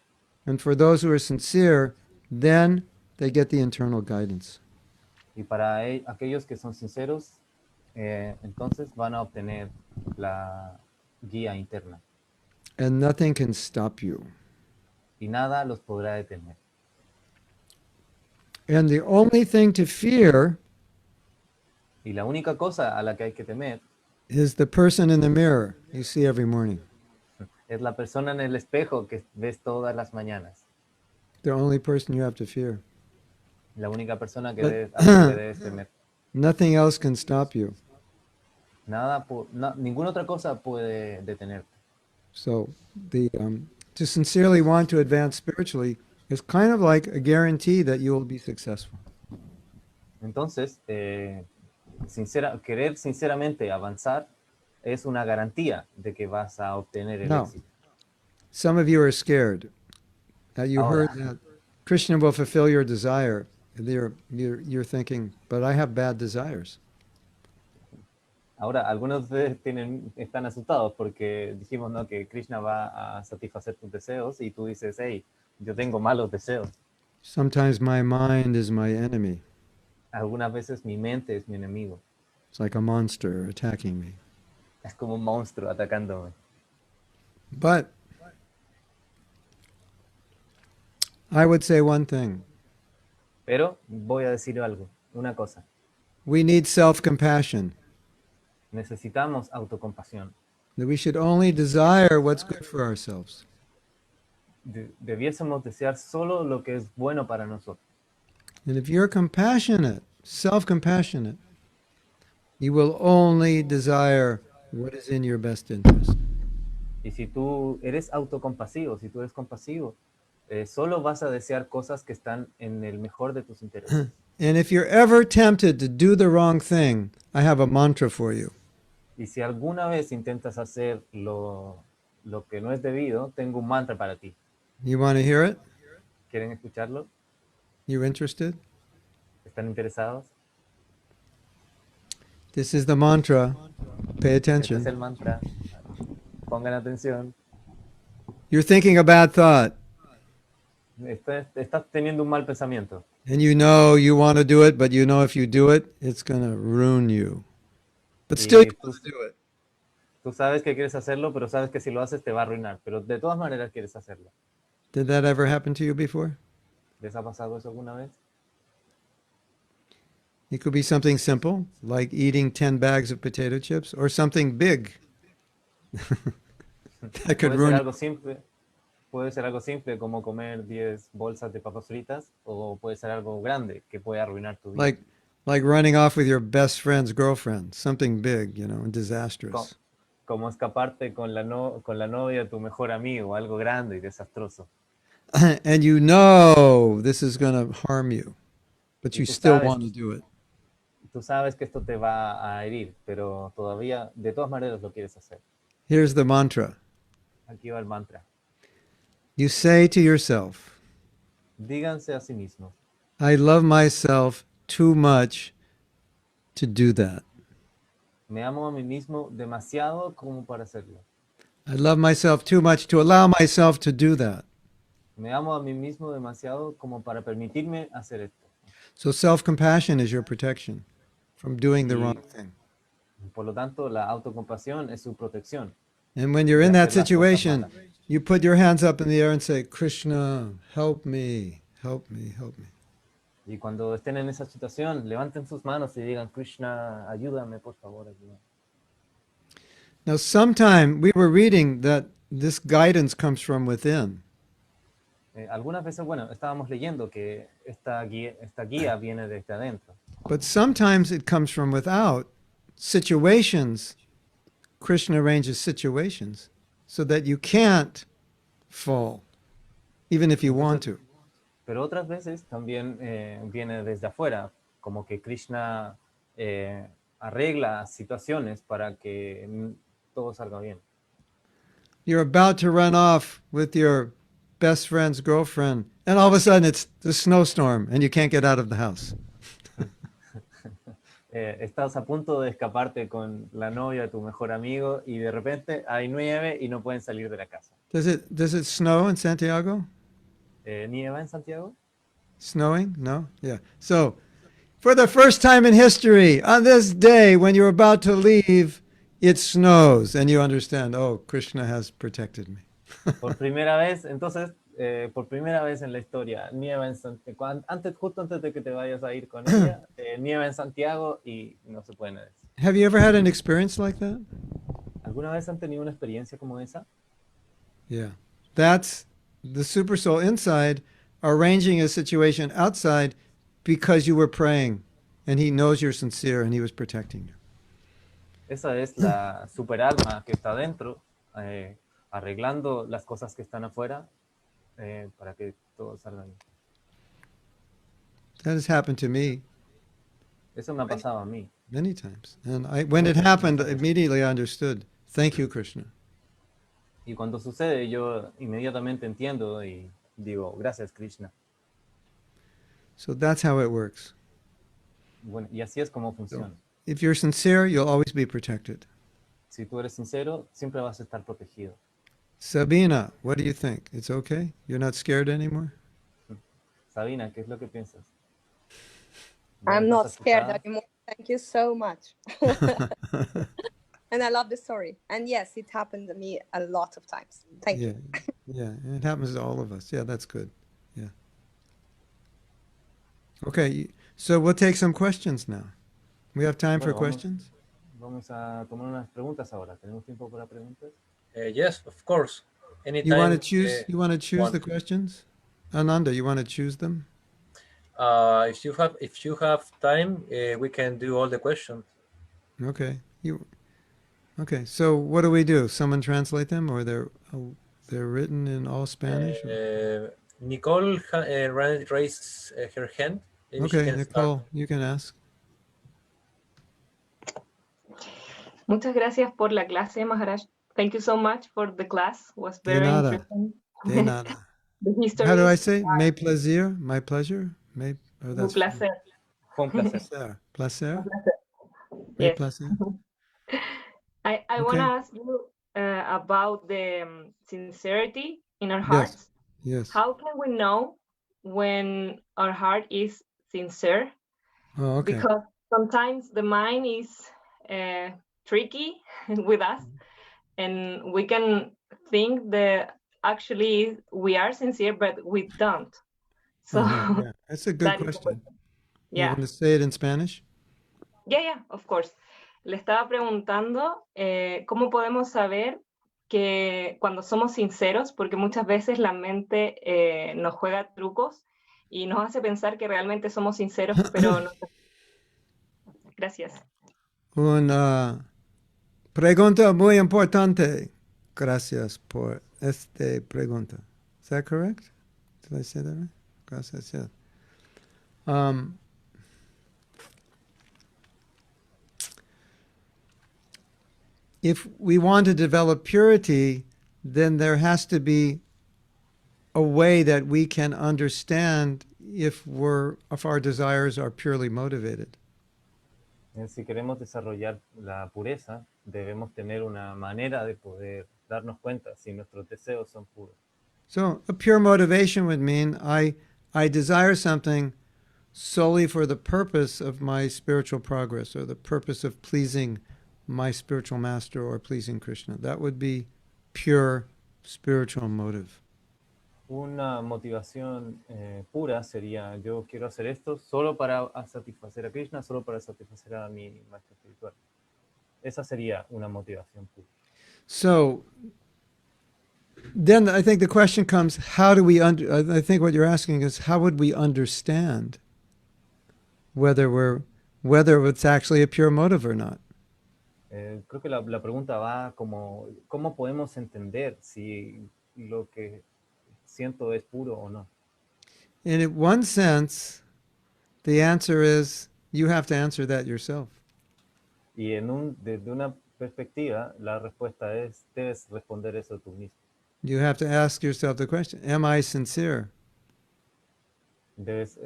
And for those who are sincere, then they get the internal guidance. Y para aquellos que son sinceros, entonces van a obtener la guía interna. And nothing can stop you. Y nada los podrá detener. And the only thing to fear Y la única cosa a la que hay que temer is the person in the mirror you see every morning. es la persona en el espejo que ves todas las mañanas. The only person you have to fear. La única persona que But- a la que debes temer. Nothing else can stop you. Ninguna otra cosa puede detenerte. So to sincerely want to advance spiritually is kind of like a guarantee that you will be successful. Entonces, querer sinceramente avanzar es una garantía de que vas a obtener el No. éxito. Some of you are scared. You Ahora. heard that Krishna will fulfill your desire. You're thinking, but I have bad desires. Ahora, algunos de ustedes están asustados porque dijimos, ¿no?, que Krishna va a satisfacer tus deseos y tú dices, hey, yo tengo malos deseos. Sometimes my mind is my enemy. Algunas veces mi mente es mi enemigo. It's like a monster attacking me. Es como un monstruo atacándome. But I would say one thing. Pero voy a decir algo, una cosa. We need self-compassion. Necesitamos autocompasión. That we should only desire what's good for ourselves. Debiésemos desear solo lo que es bueno para nosotros. And if you're compassionate, self-compassionate, you will only desire what is in your best interest. Y si tú eres autocompasivo, si tú eres compasivo, solo vas a desear cosas que están en el mejor de tus intereses. And if you're ever tempted to do the wrong thing, I have a mantra for you. Y si alguna vez intentas hacer lo que no es debido, tengo un mantra para ti. You want to hear it? ¿Quieren escucharlo? You interested? ¿Están interesados? This is the mantra. Pay Este es attention. el mantra. Pongan atención. You're thinking a bad thought, Estás teniendo un mal pensamiento. and you know you want to do it, but you know if you do it, it's going to ruin you. But still, Y you want to do it. tú sabes que quieres hacerlo, pero sabes que si lo haces te va a arruinar. Pero de todas maneras quieres hacerlo. Did that ever happen to you before? ¿Les ha pasado eso alguna vez? It could be something simple, like eating 10 bags of potato chips, or something big. That could Puede ser ruin you. algo simple. Puede ser algo simple como comer 10 bolsas de papas fritas, o puede ser algo grande que puede arruinar tu vida. Like running off with your best friend's girlfriend, something big, and Co- disastrous. Como escaparte con la novia de tu mejor amigo, algo grande y desastroso. And you know this is going to harm you, but Y you tú still sabes, want to do it. tú sabes que esto te va a herir, pero todavía, de todas maneras, lo quieres hacer. Here's the mantra. Aquí va el mantra. You say to yourself, Díganse a sí mismos, I love myself too much to do that. me amo a mí mismo demasiado como para hacerlo. I love myself too much to allow myself to do that. Me amo a mí mismo demasiado como para permitirme hacer esto. So self-compassion is your protection from doing the Y wrong thing. por lo tanto, la autocompasión es su protección. And when you're De in that hacer las cosas situation, malas. you put your hands up in the air and say, Krishna, help me, help me, help me. Y cuando estén en esa situación, levanten sus manos y digan, Krishna, ayúdame, por favor, ayúdame. Now, sometime we were reading that this guidance comes from within. Algunas veces, bueno, estábamos leyendo que esta guía viene desde adentro. But sometimes it comes from without. Situations, Krishna arranges situations so that you can't fall, even if you want to. Pero otras veces también viene desde afuera, como que Krishna arregla situaciones para que todo salga bien. You're about to run off with your best friend's girlfriend, and all of a sudden it's the snowstorm and you can't get out of the house. Estás a punto de escaparte con la novia de tu mejor amigo y de repente hay nieve y no pueden salir de la casa. Does it snow in Santiago? ¿Nieva en Santiago? Snowing? No? Yeah. So, for the first time in history, on this day when you're about to leave, it snows, and you understand, oh, Krishna has protected me. Por primera vez, entonces, por primera vez en la historia, nieva en Santiago. Justo antes de que te vayas a ir con ella, nieva en Santiago y no se puede nada. Have you ever had an experience like that? ¿Alguna vez han tenido una experiencia como esa? Yeah. That's the Supersoul inside arranging a situation outside because you were praying, and he knows you're sincere, and he was protecting you. Esa es la superalma que está dentro, arreglando las cosas que están afuera para que todo salga bien. That has happened to me Eso me ha pasado a mí. many times. And when it happened, immediately I understood. Thank you, Krishna. Y cuando sucede, yo inmediatamente entiendo y digo, gracias, Krishna. So that's how it works. Bueno, y así es como funciona. If you're sincere, you'll always be protected. Si tú eres sincero, siempre vas a estar protegido. Sabina, what do you think? It's okay? You're not scared anymore? Sabina, ¿qué es lo que piensas? I'm ¿No not estás scared asustada? anymore. Thank you so much. And I love the story. And yes, it happened to me a lot of times. Thank Yeah, you. yeah, it happens to all of us. Yeah, that's good. Yeah. Okay, so we'll take some questions now. We have time for Bueno, questions? Vamos a tomar unas preguntas ahora. ¿Tenemos tiempo para preguntas? Yes, of course. Anytime. You want to choose? You want to choose want. the questions? Ananda, you want to choose them? If you have time, we can do all the questions. Okay. Okay. So what do we do? Someone translate them, or they're written in all Spanish? Or? Nicole raised her hand. Maybe she Okay, can start. Nicole, you can ask. Muchas gracias por la clase, Maharaj. Thank you so much for the class. Was De very nada. interesting. De nada. The history. How do I say? Mes plaisir? My pleasure? Mes, oh, Un that's placer. Fue un placer. placer. Placer? Un placer. Mes Yes. plaisir. I want to ask you about the sincerity in our hearts. Yes. How can we know when our heart is sincere? Oh, okay. Because sometimes the mind is tricky with us, and we can think that actually we are sincere, but we don't. So Yeah. That's a good that is the question. question. You Yeah. want to say it in Spanish? Yeah, of course. Le estaba preguntando cómo podemos saber que cuando somos sinceros, porque muchas veces la mente nos juega trucos y nos hace pensar que realmente somos sinceros, pero no. Gracias. Una pregunta muy importante. Gracias por esta pregunta. Is that correct? Did I say that right? Gracias, yeah. If we want to develop purity, then there has to be a way that we can understand if our desires are purely motivated. Si queremos desarrollar la pureza, debemos tener una manera de poder darnos cuenta si nuestros deseos son puros. So a pure motivation would mean I desire something solely for the purpose of my spiritual progress or the purpose of pleasing my spiritual master or pleasing Krishna. That would be pure spiritual motive. Una motivación pura sería: yo quiero hacer esto solo para satisfacer a Krishna, solo para satisfacer a mi maestro espiritual. Esa sería una motivación pura. So then I think the question comes, how do we I think what you're asking is, how would we understand whether it's actually a pure motive or not? Creo que la pregunta va como, ¿cómo podemos entender si lo que siento es puro o no? In one sense, the answer is you have to answer that yourself. Y desde una perspectiva, la respuesta es: debes responder eso tú mismo. You have to ask yourself the question, am I sincere? Debes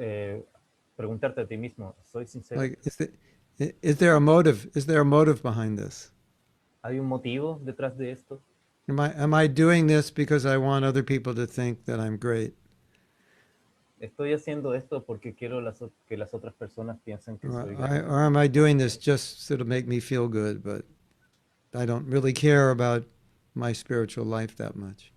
preguntarte a ti mismo: ¿soy sincero? Like, is there a motive? Is there a motive behind this? ¿Hay un motivo detrás de esto? Am I doing this because I want other people to think that I'm great? ¿Estoy haciendo esto porque quiero que las otras personas piensen que soy grande? Or am I doing this just so to make me feel good, but I don't really care about my spiritual life that much?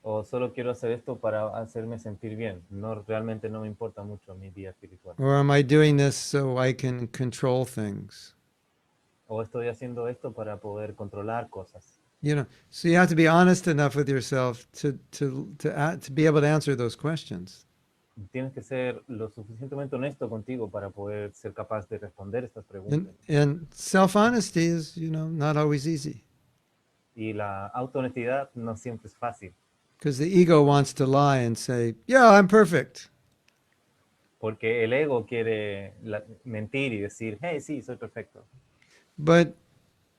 ¿O solo quiero hacer esto para hacerme sentir bien? Realmente no me importa mucho mi vida espiritual. Or am I doing this so I can control things? ¿O estoy haciendo esto para poder controlar cosas? So you have to be honest enough with yourself to be able to answer those questions. Tienes que ser lo suficientemente honesto contigo para poder ser capaz de responder estas preguntas. And self-honesty is, not always easy. Y la autohonestidad no siempre es fácil. Because the ego wants to lie and say, yeah, I'm perfect. Porque el ego quiere mentir y decir: hey, sí, soy perfecto. But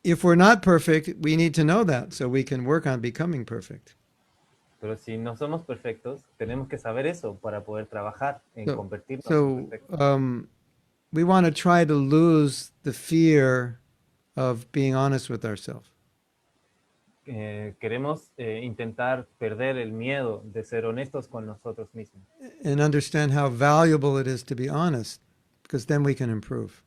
if we're not perfect, we need to know that so we can work on becoming perfect. Pero si no somos perfectos, tenemos que saber eso para poder trabajar en convertirnos en So perfectos. we want to try to lose the fear of being honest with ourselves. Queremos intentar perder el miedo de ser honestos con nosotros mismos. And understand how valuable it is to be honest, because then we can improve.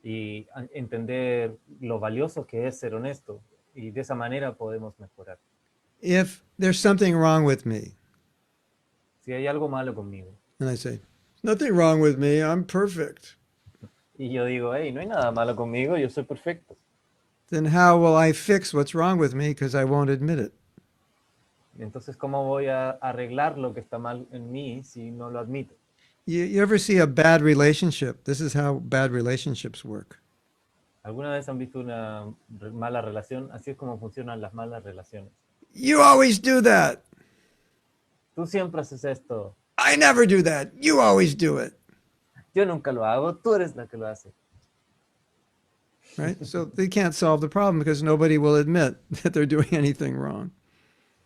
Y entender lo valioso que es ser honesto, y de esa manera podemos mejorar. If there's something wrong with me, Si hay algo malo conmigo, and I say, nothing wrong with me, I'm perfect, y yo digo: hey, no hay nada malo conmigo, yo soy perfecto, then how will I fix what's wrong with me because I won't admit it? entonces ¿cómo voy a arreglar lo que está mal en mí si no lo admito? You ever see a bad relationship? This is how bad relationships work. ¿Alguna vez han visto una mala relación? Así es como funcionan las malas relaciones. You always do that. tú siempre haces esto. I never do that. You always do it. Yo nunca lo hago, tú eres la que lo hace. Right? So they can't solve the problem because nobody will admit that they're doing anything wrong.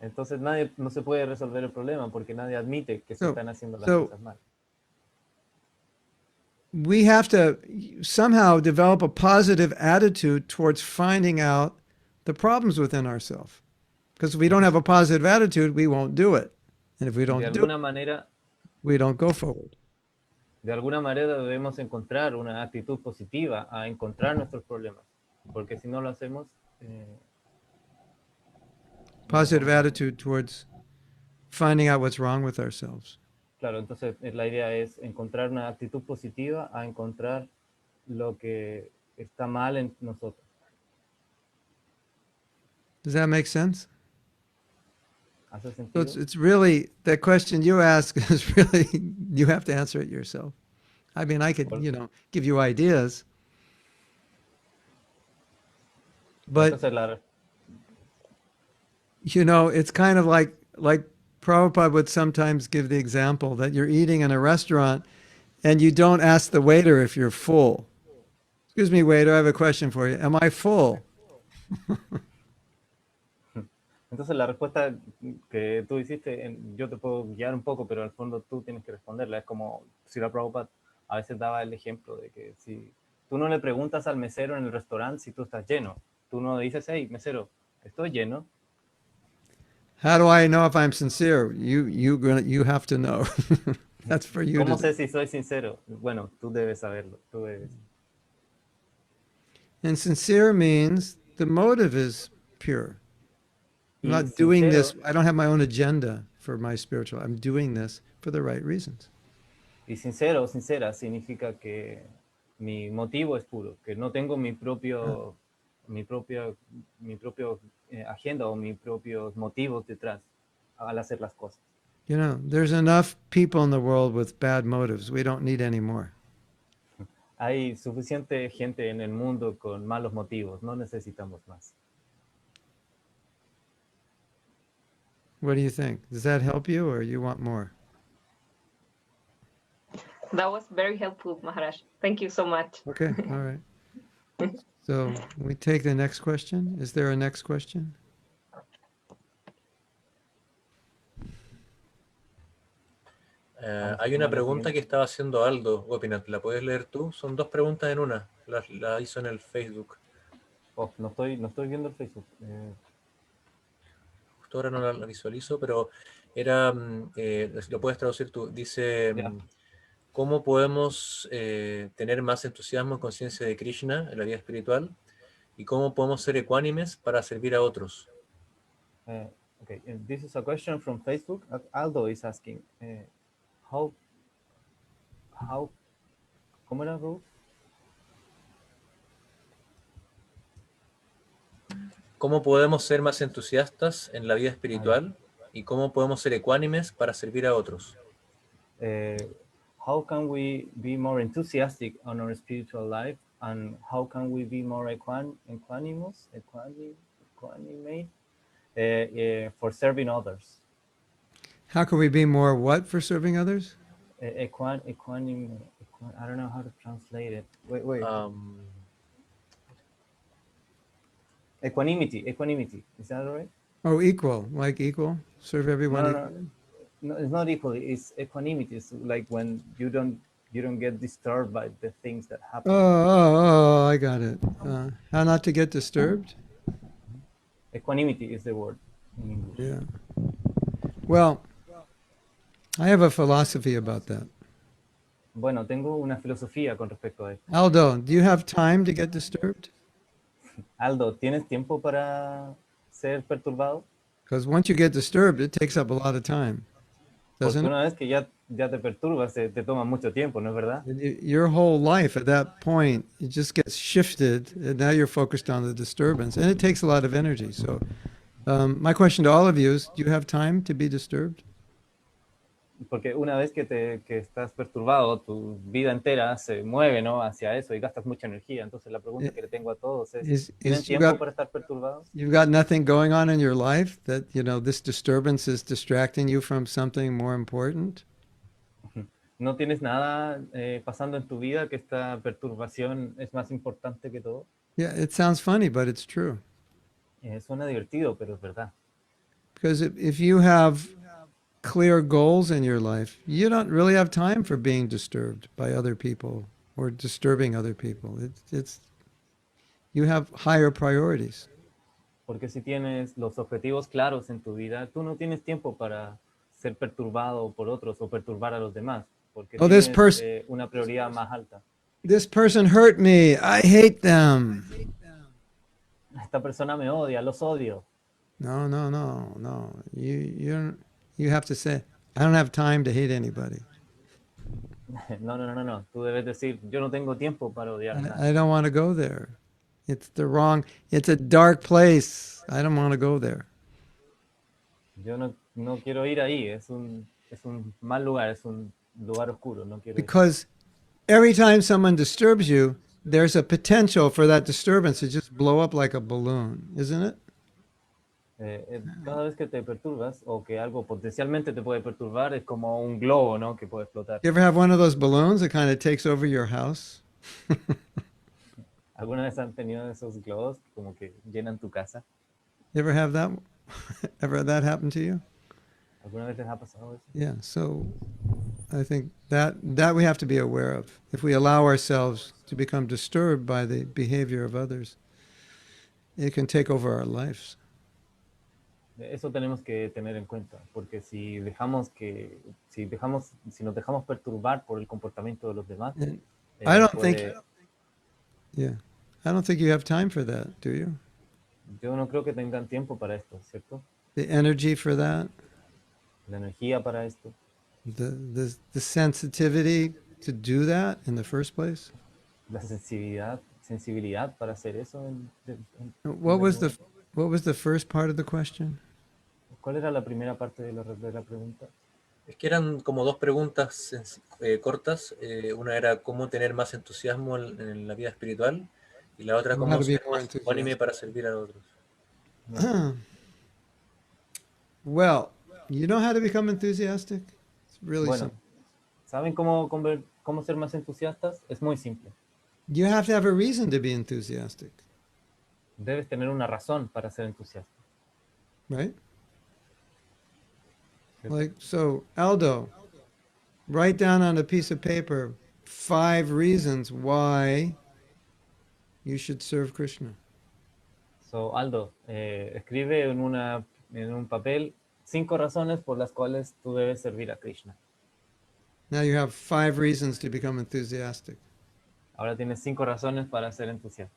Entonces nadie no se puede resolver el problema porque nadie admite que se So- están haciendo las so- cosas mal. We have to somehow develop a positive attitude towards finding out the problems within ourselves. Because if we don't have a positive attitude, we won't do it. And if we De don't do alguna it, manera, we don't go forward. debemos encontrar una actitud positiva a encontrar nuestros problemas, porque si no lo hacemos, Positive attitude towards finding out what's wrong with ourselves. claro, entonces la idea es encontrar una actitud positiva a encontrar lo que está mal en nosotros. Does that make sense? ¿Hace So sentido? it's really, that question you ask is really, you have to answer it yourself. I mean, I could, give you ideas. But, Entonces, it's kind of like Prabhupada would sometimes give the example that you're eating in a restaurant and you don't ask the waiter if you're full. Excuse me, waiter, I have a question for you. Am I full? entonces la respuesta que tú hiciste, yo te puedo guiar un poco, pero al fondo tú tienes que responderla. Es como si la Prabhupada a veces daba el ejemplo de que si tú no le preguntas al mesero en el restaurante si tú estás lleno, tú no dices, hey, mesero, estoy lleno. How do I know if I'm sincere? You have to know. That's for you ¿Cómo to sé si soy sincero? Bueno, tú debes saberlo. Tú debes. And sincere means the motive is pure. I'm Y not doing this. sincero- I don't have my own agenda for my spiritual. I'm doing this for the right reasons. Y sincero o sincera significa que mi motivo es puro, que no tengo mi propio agenda o mis propios motivos detrás al hacer las cosas. There's enough people in the world with bad motives. We don't need any more. Hay suficiente gente en el mundo con malos motivos, no necesitamos más. What do you think? Does that help you or you want more? That was very helpful, Maharaj. Thank you so much. Okay, all right. So we take the next question. Is there a next question? Hay una pregunta que estaba haciendo Aldo, Gopinath. ¿La puedes leer tú? Son dos preguntas en una. La hizo en el Facebook. Oh, no estoy viendo el Facebook. Justo ahora no la visualizo, pero era, lo puedes traducir tú. Dice, Ya. ¿cómo podemos tener más entusiasmo y conciencia de Krishna en la vida espiritual? ¿Y cómo podemos ser ecuánimes para servir a otros? Okay, and this is a question from Facebook. Aldo is asking, how, ¿cómo era, Ruth? ¿Cómo podemos ser más entusiastas en la vida espiritual? ¿Y cómo podemos ser ecuánimes para servir a otros? How can we be more enthusiastic on our spiritual life, and how can we be more equanimate for serving others? How can we be more what for serving others? I don't know how to translate it. Wait. Equanimity. Is that all right? Oh, equal, like equal. Serve everyone equally. No, it's not equally. It's equanimity. It's like when you don't get disturbed by the things that happen. Oh, I got it. How not to get disturbed? Equanimity is the word in English. Yeah. Well, I have a philosophy about that. Bueno, tengo una filosofía con respecto a esto. Aldo, do you have time to get disturbed? Aldo, ¿tienes tiempo para ser perturbado? Because once you get disturbed, it takes up a lot of time, Porque doesn't it? una vez que ya te perturbas, te toma mucho tiempo, ¿no es verdad? Your whole life at that point, it just gets shifted, and now you're focused on the disturbance, and it takes a lot of energy. So my question to all of you is, do you have time to be disturbed? porque una vez que estás perturbado, tu vida entera se mueve, ¿no? Hacia eso y gastas mucha energía. Entonces la pregunta que le tengo a todos es, ¿tienen tiempo para estar perturbados? you've got nothing going on in your life that, this disturbance is distracting you from something more important? ¿No tienes nada pasando en tu vida que esta perturbación es más importante que todo? Yeah, it sounds funny, but it's true. Suena divertido, pero es verdad. Because if you have clear goals in your life, you don't really have time for being disturbed by other people or disturbing other people. It's you have higher priorities. Porque si tienes los objetivos claros en tu vida, tú no tienes tiempo para ser perturbado por otros o perturbar a los demás, porque Oh, tienes una prioridad más alta. This person hurt me. I hate them. Esta persona me odia, los odio. No. You have to say, I don't have time to hate anybody. No. Tú debes decir, yo no tengo tiempo para odiar a nadie. I don't want to go there. It's a dark place. I don't want to go there. Yo no quiero ir ahí, es un mal lugar, es un lugar oscuro, no quiero ir. Because every time someone disturbs you, there's a potential for that disturbance to just blow up like a balloon, isn't it? Cada vez que te perturbas o que algo potencialmente te puede perturbar es como un globo, ¿no? Que puede explotar. You ever have one of those balloons that kind of takes over your house? ¿Alguna vez han tenido esos globos como que llenan tu casa? You ever have that? Ever that happen to you? ¿Alguna vez les ha pasado eso? Yeah, so I think that we have to be aware of. If we allow ourselves to become disturbed by the behavior of others, it can take over our lives. Eso tenemos que tener en cuenta, porque si nos dejamos perturbar por el comportamiento de los demás, I don't think you have time for that, do you? Yo no creo que tengan tiempo para esto, ¿cierto? The energy for that, La energía para esto, the sensitivity to do that in the first place. la sensibilidad para hacer eso. What was the first part of the question? ¿Cuál era la primera parte de la pregunta? Es que eran como dos preguntas cortas. Una era cómo tener más entusiasmo en la vida espiritual y la otra cómo ser más ecuánime para servir a otros. Well, you know how to become enthusiastic? It's really Bueno, simple. ¿saben cómo ser más entusiastas? Es muy simple. You have to have a reason to be enthusiastic, Debes tener una razón para ser entusiasta. right? Like, so, Aldo, write down on a piece of paper 5 reasons why you should serve Krishna. So, Aldo, escribe en un papel 5 razones por las cuales tú debes servir a Krishna. Now you have 5 reasons to become enthusiastic. Ahora tienes 5 razones para ser entusiasta.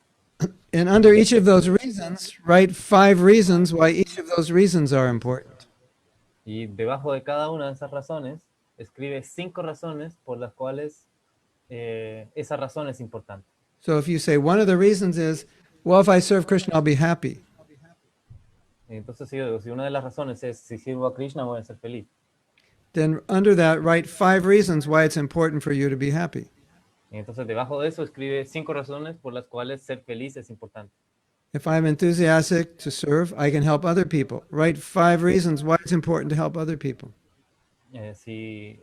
And under each of those reasons, write 5 reasons why each of those reasons are important. Y debajo de cada una de esas razones, escribe 5 razones por las cuales esa razón es importante. So if you say one of the reasons is, well, if I serve Krishna, I'll be happy. Entonces, si una de las razones es, si sirvo a Krishna, voy a ser feliz. Then under that, write 5 reasons why it's important for you to be happy. Y entonces, debajo de eso, escribe 5 razones por las cuales ser feliz es importante. If I'm enthusiastic to serve, I can help other people. Write 5 reasons why it's important to help other people. Si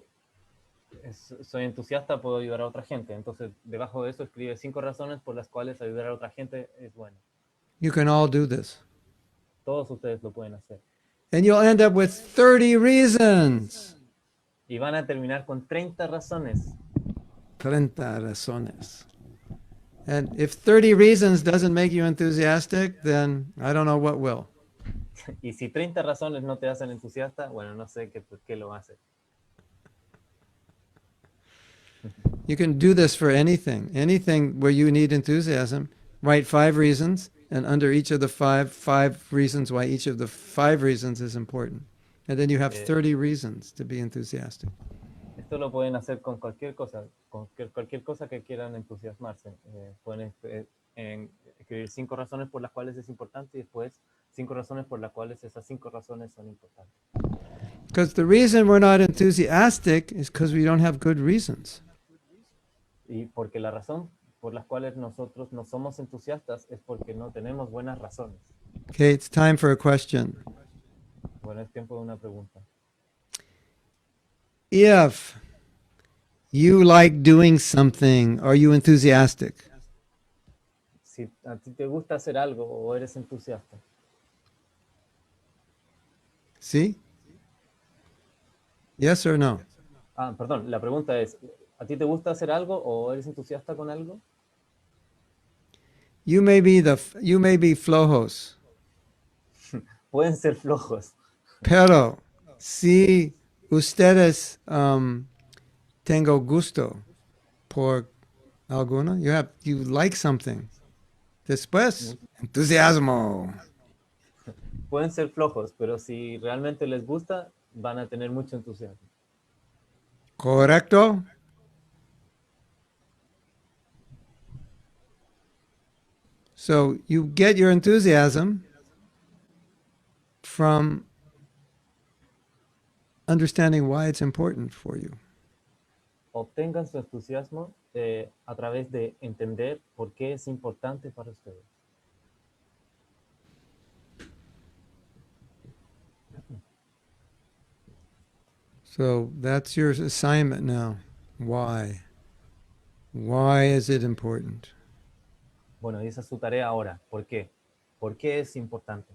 soy entusiasta, puedo ayudar a otra gente. Entonces, debajo de eso, escribe 5 razones por las cuales ayudar a otra gente es bueno. You can all do this. Todos ustedes lo pueden hacer. And you'll end up with 30 reasons. Y van a terminar con 30 razones. 30 razones. And if 30 reasons doesn't make you enthusiastic, then I don't know what will. Y si 30 razones no te hacen entusiasta, bueno, no sé qué lo hace. You can do this for anything where you need enthusiasm. Write 5 reasons, and under each of the five reasons why each of the 5 reasons is important. And then you have 30 reasons to be enthusiastic. Esto lo pueden hacer con cualquier cosa que quieran entusiasmarse. Pueden escribir 5 razones por las cuales es importante y después 5 razones por las cuales esas 5 razones son importantes. Because the reason we're not enthusiastic is because we don't have good reasons. Y porque la razón por las cuales nosotros no somos entusiastas es porque no tenemos buenas razones. Okay, it's time for a question. Bueno, es tiempo de una pregunta. If you like doing something, are you enthusiastic? Si a ti te gusta hacer algo o eres entusiasta. See? Yes or no? Ah, perdón, la pregunta es, ¿a ti te gusta hacer algo o eres entusiasta con algo? You may be flojos, Pueden ser flojos, pero si ustedes tengo gusto por alguna, you like something. Después, entusiasmo. pueden ser flojos, pero si realmente les gusta, van a tener mucho entusiasmo. Correcto? So you get your enthusiasm from understanding why it's important for you. Obtengan su entusiasmo a través de entender por qué es importante para ustedes. So that's your assignment now. Why? Why is it important? Bueno, y esa es su tarea ahora. ¿Por qué? ¿Por qué es importante?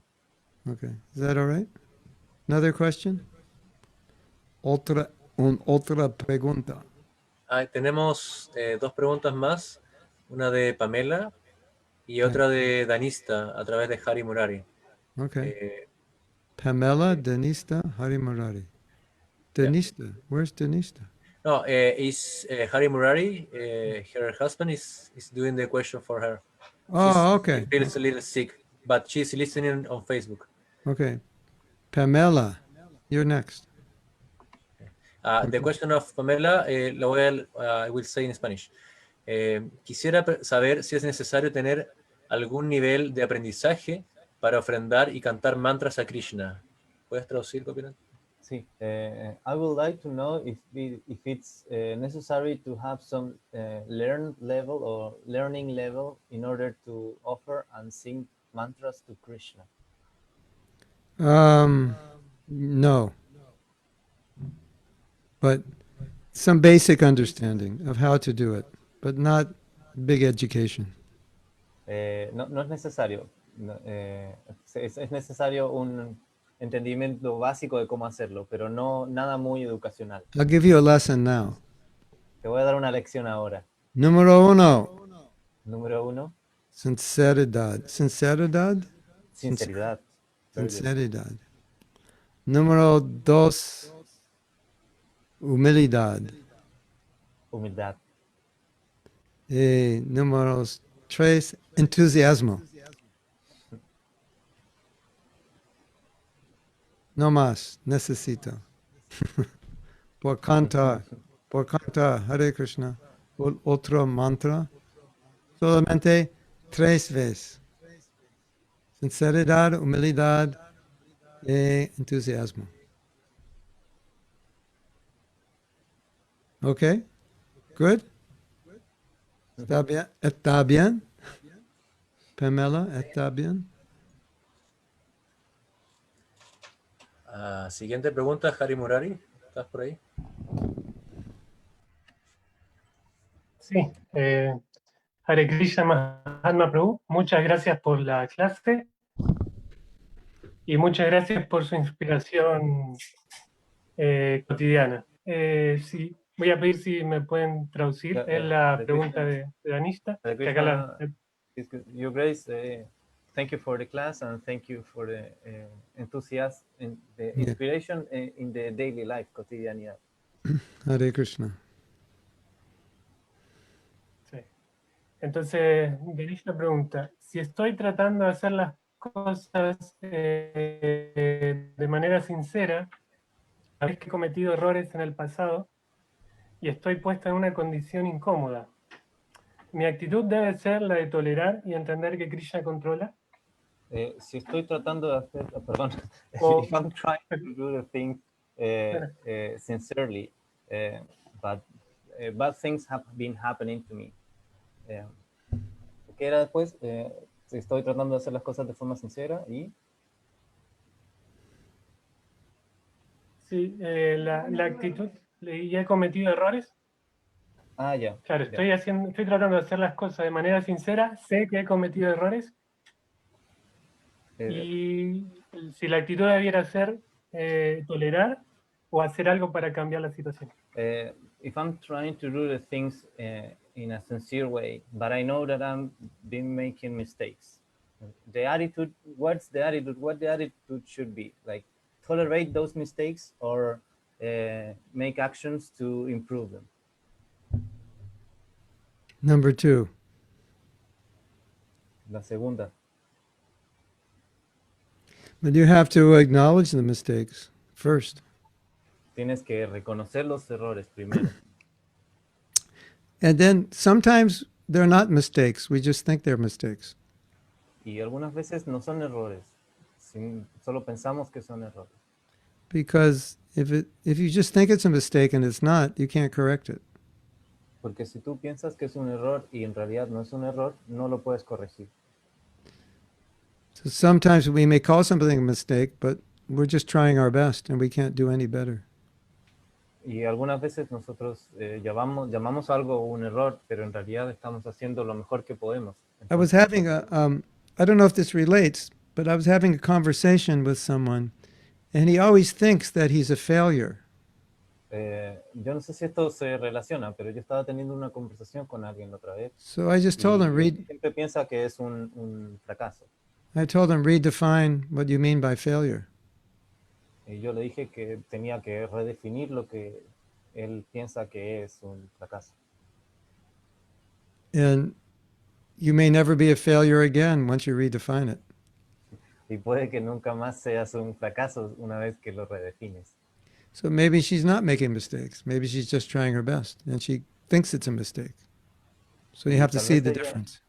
Okay. Is that all right? Another question? Otra pregunta. Tenemos dos preguntas más, una de Pamela y otra de Danista a través de Hari Murari. Okay. Pamela, Denista, Hari Murari. Denista, where's Denista? No, is Hari Murari, her husband, is doing the question for her. Oh, okay. She feels a little sick, but she's listening on Facebook. Okay. Pamela, you're next. The question of Pamela, I will say in Spanish. Quisiera saber si es necesario tener algún nivel de aprendizaje para ofrendar y cantar mantras a Krishna. ¿Puedes traducir, Copilot? Sí, I would like to know if it's necessary to have some learning level in order to offer and sing mantras to Krishna. No. But some basic understanding of how to do it, but not big education. No es necesario. Es necesario un entendimiento básico de cómo hacerlo, pero no nada muy educacional. I'll give you a lesson now. Te voy a dar una lección ahora. Número uno. Número uno. Sinceridad. Sinceridad? Sinceridad. Sinceridad. Número dos. Humildad. Humildad. Número tres. Entusiasmo. No más. Necesito. por cantar, Hare Krishna, otro mantra, solamente 3 veces. Sinceridad, humildad y entusiasmo. Okay? Good? ¿Está bien? Pamela, ¿está bien? Siguiente pregunta, Hari Murari. ¿Estás por ahí? Sí. Hare Krishna Mahatma Prabhu, muchas gracias por la clase y muchas gracias por su inspiración cotidiana. Sí, voy a pedir si me pueden traducir. Es la pregunta de Danista. Your Grace, thank you for the class and thank you for the enthusiasm and the inspiration in the daily life, cotidianidad. Hare Krishna. Sí. Entonces, Danista pregunta, si estoy tratando de hacer las cosas de manera sincera, a veces que he cometido errores en el pasado y estoy puesta en una condición incómoda, ¿mi actitud debe ser la de tolerar y entender que Krishna controla? Si estoy tratando de hacer, perdón, if I'm trying to do the things sincerely, but bad things have been happening to me. ¿Qué era después? Estoy tratando de hacer las cosas de forma sincera y... Sí, la actitud, y he cometido errores. Ah, ya. Claro, ya. estoy tratando de hacer las cosas de manera sincera, sé que he cometido errores, y si la actitud debiera ser tolerar o hacer algo para cambiar la situación. If I'm trying to do the things in a sincere way, but I know that I'm been making mistakes, the attitude, what's the attitude? What the attitude should be? Like, tolerate those mistakes or make actions to improve them? Number 2. La segunda. But you have to acknowledge the mistakes first. Tienes que reconocer los errores primero. And then sometimes they're not mistakes. We just think they're mistakes. Y algunas veces no son errores, solo pensamos que son errores. Because if you just think it's a mistake and it's not, you can't correct it. Porque si tú piensas que es un error y en realidad no es un error, no lo puedes corregir. So sometimes we may call something a mistake, but we're just trying our best and we can't do any better. Y algunas veces nosotros llamamos algo un error, pero en realidad estamos haciendo lo mejor que podemos. I was having I don't know if this relates, but I was having a conversation with someone, and he always thinks that he's a failure. Yo no sé si esto se relaciona, pero yo estaba teniendo una conversación con alguien la otra vez. So I just told him, Siempre piensa que es un fracaso. I told him, redefine what you mean by failure. Y yo le dije que tenía que redefinir lo que él piensa que es un fracaso. And you may never be a failure again once you redefine it. Y puede que nunca más seas un fracaso una vez que lo redefines. So maybe she's not making mistakes. Maybe she's just trying her best, and she thinks it's a mistake. So you have to see the difference.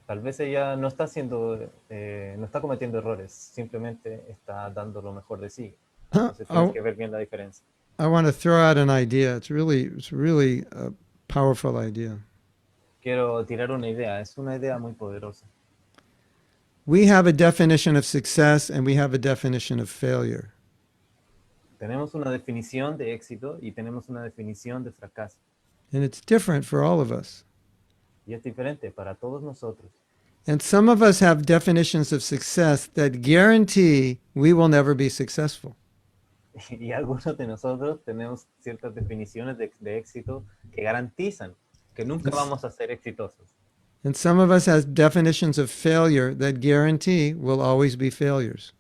Tal vez ella no está no está cometiendo errores, simplemente está dando lo mejor de sí. Entonces tienes que ver bien la diferencia. I want to throw out an idea. It's really a powerful idea. Quiero tirar una idea. Es una idea muy poderosa. We have a definition of success and we have a definition of failure. Tenemos una definición de éxito y tenemos una definición de fracaso. And it's different for all of us. Y es diferente para todos nosotros. And some of us have definitions of success that guarantee we will never be successful. Y algunos de nosotros tenemos ciertas definiciones de éxito que garantizan que nunca vamos a ser exitosos. And some of us have definitions of failure that guarantee we'll always be failures.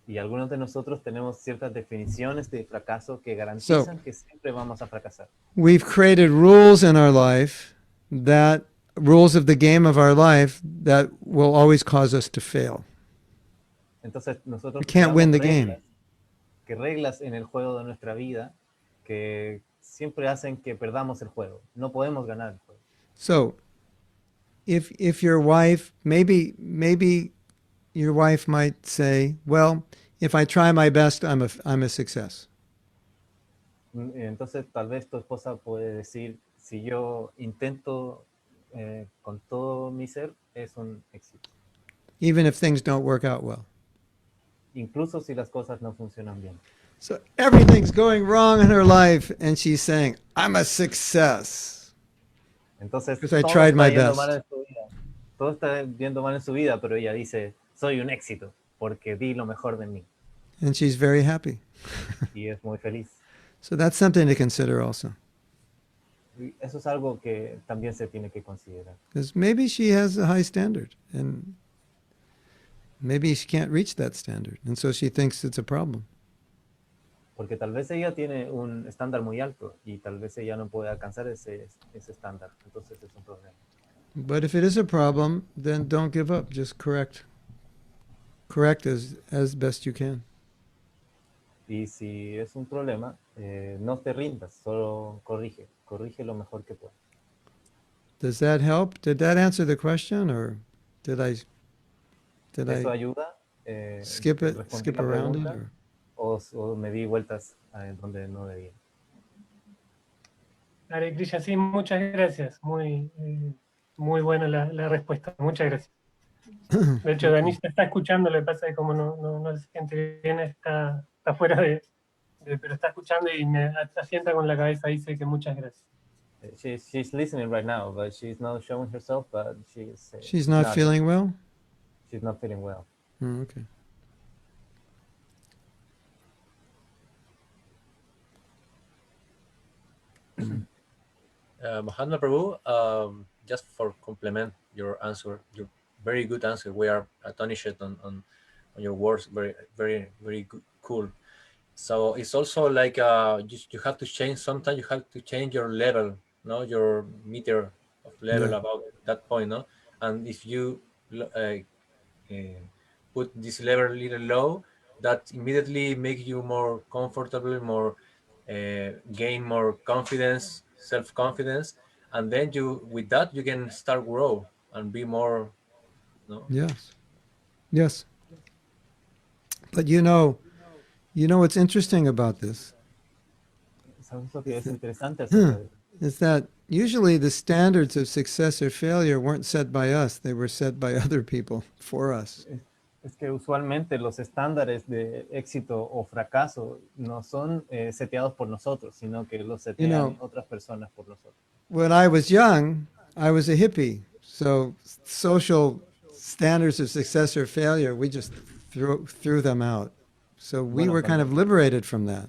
Y algunos de nosotros tenemos ciertas definiciones de fracaso que garantizan que siempre vamos a fracasar. We've created rules in our life, rules of the game of our life, that will always cause us to fail. Entonces nosotros We can't win the game. Reglas en el juego de nuestra vida que siempre hacen que perdamos el juego. No podemos ganar el juego. So, if your wife, maybe your wife might say, well, if I try my best, I'm a success. Entonces tal vez tu esposa puede decir, si yo intento con todo mi ser, es un éxito. Even if things don't work out well. Incluso si las cosas no funcionan bien. So everything's going wrong in her life, and she's saying, I'm a success. Entonces, because I tried my best. Todo está yendo mal en su vida, pero ella dice, soy un éxito, porque di lo mejor de mí. And she's very happy. Y es muy feliz. So that's something to consider also. Y eso es algo que también se tiene que considerar. Because maybe she has a high standard, and maybe she can't reach that standard, and so she thinks it's a problem. Porque tal vez ella tiene un estándar muy alto y tal vez ella no puede alcanzar ese estándar. Entonces es un problema. But if it is a problem, then don't give up. Just correct as best you can. Y si es un problema, no te rindas, solo corrige lo mejor que puedas. Does that help? Did that answer the question, or did I ¿Eso ayuda? skip around it? Or? O me di vueltas donde no debía. Hare Krishna, sí, muchas gracias. Muy buena la respuesta. Muchas gracias. De hecho, Danish está escuchando, lo que pasa es que como no se siente bien, está fuera pero está escuchando y me asienta con la cabeza, dice que muchas gracias. She's listening right now, but she's not showing herself, but She's not nodding. feeling well? She's not feeling well. Oh, okay. Mahatma Prabhu, just for complement your answer, your very good answer. We are astonished on your words. Very good, cool. So it's also like you have to change. Sometimes you have to change your level, no, your meter of level Yeah. about that point, no. And if you put this level a little low, that immediately make you more comfortable, more gain more confidence, self-confidence, and then you with that you can start grow and be more, no. Yes. Yes. But you know what's interesting about this ¿Sabes lo que es interesante acerca de eso? is that usually the standards of success or failure weren't set by us, they were set by other people for us. Es que usualmente los estándares de éxito o fracaso no son seteados por nosotros, sino que los setean otras personas por nosotros. When I was young, I was a hippie. So social standards of success or failure, we just threw them out. So we were kind of liberated from that.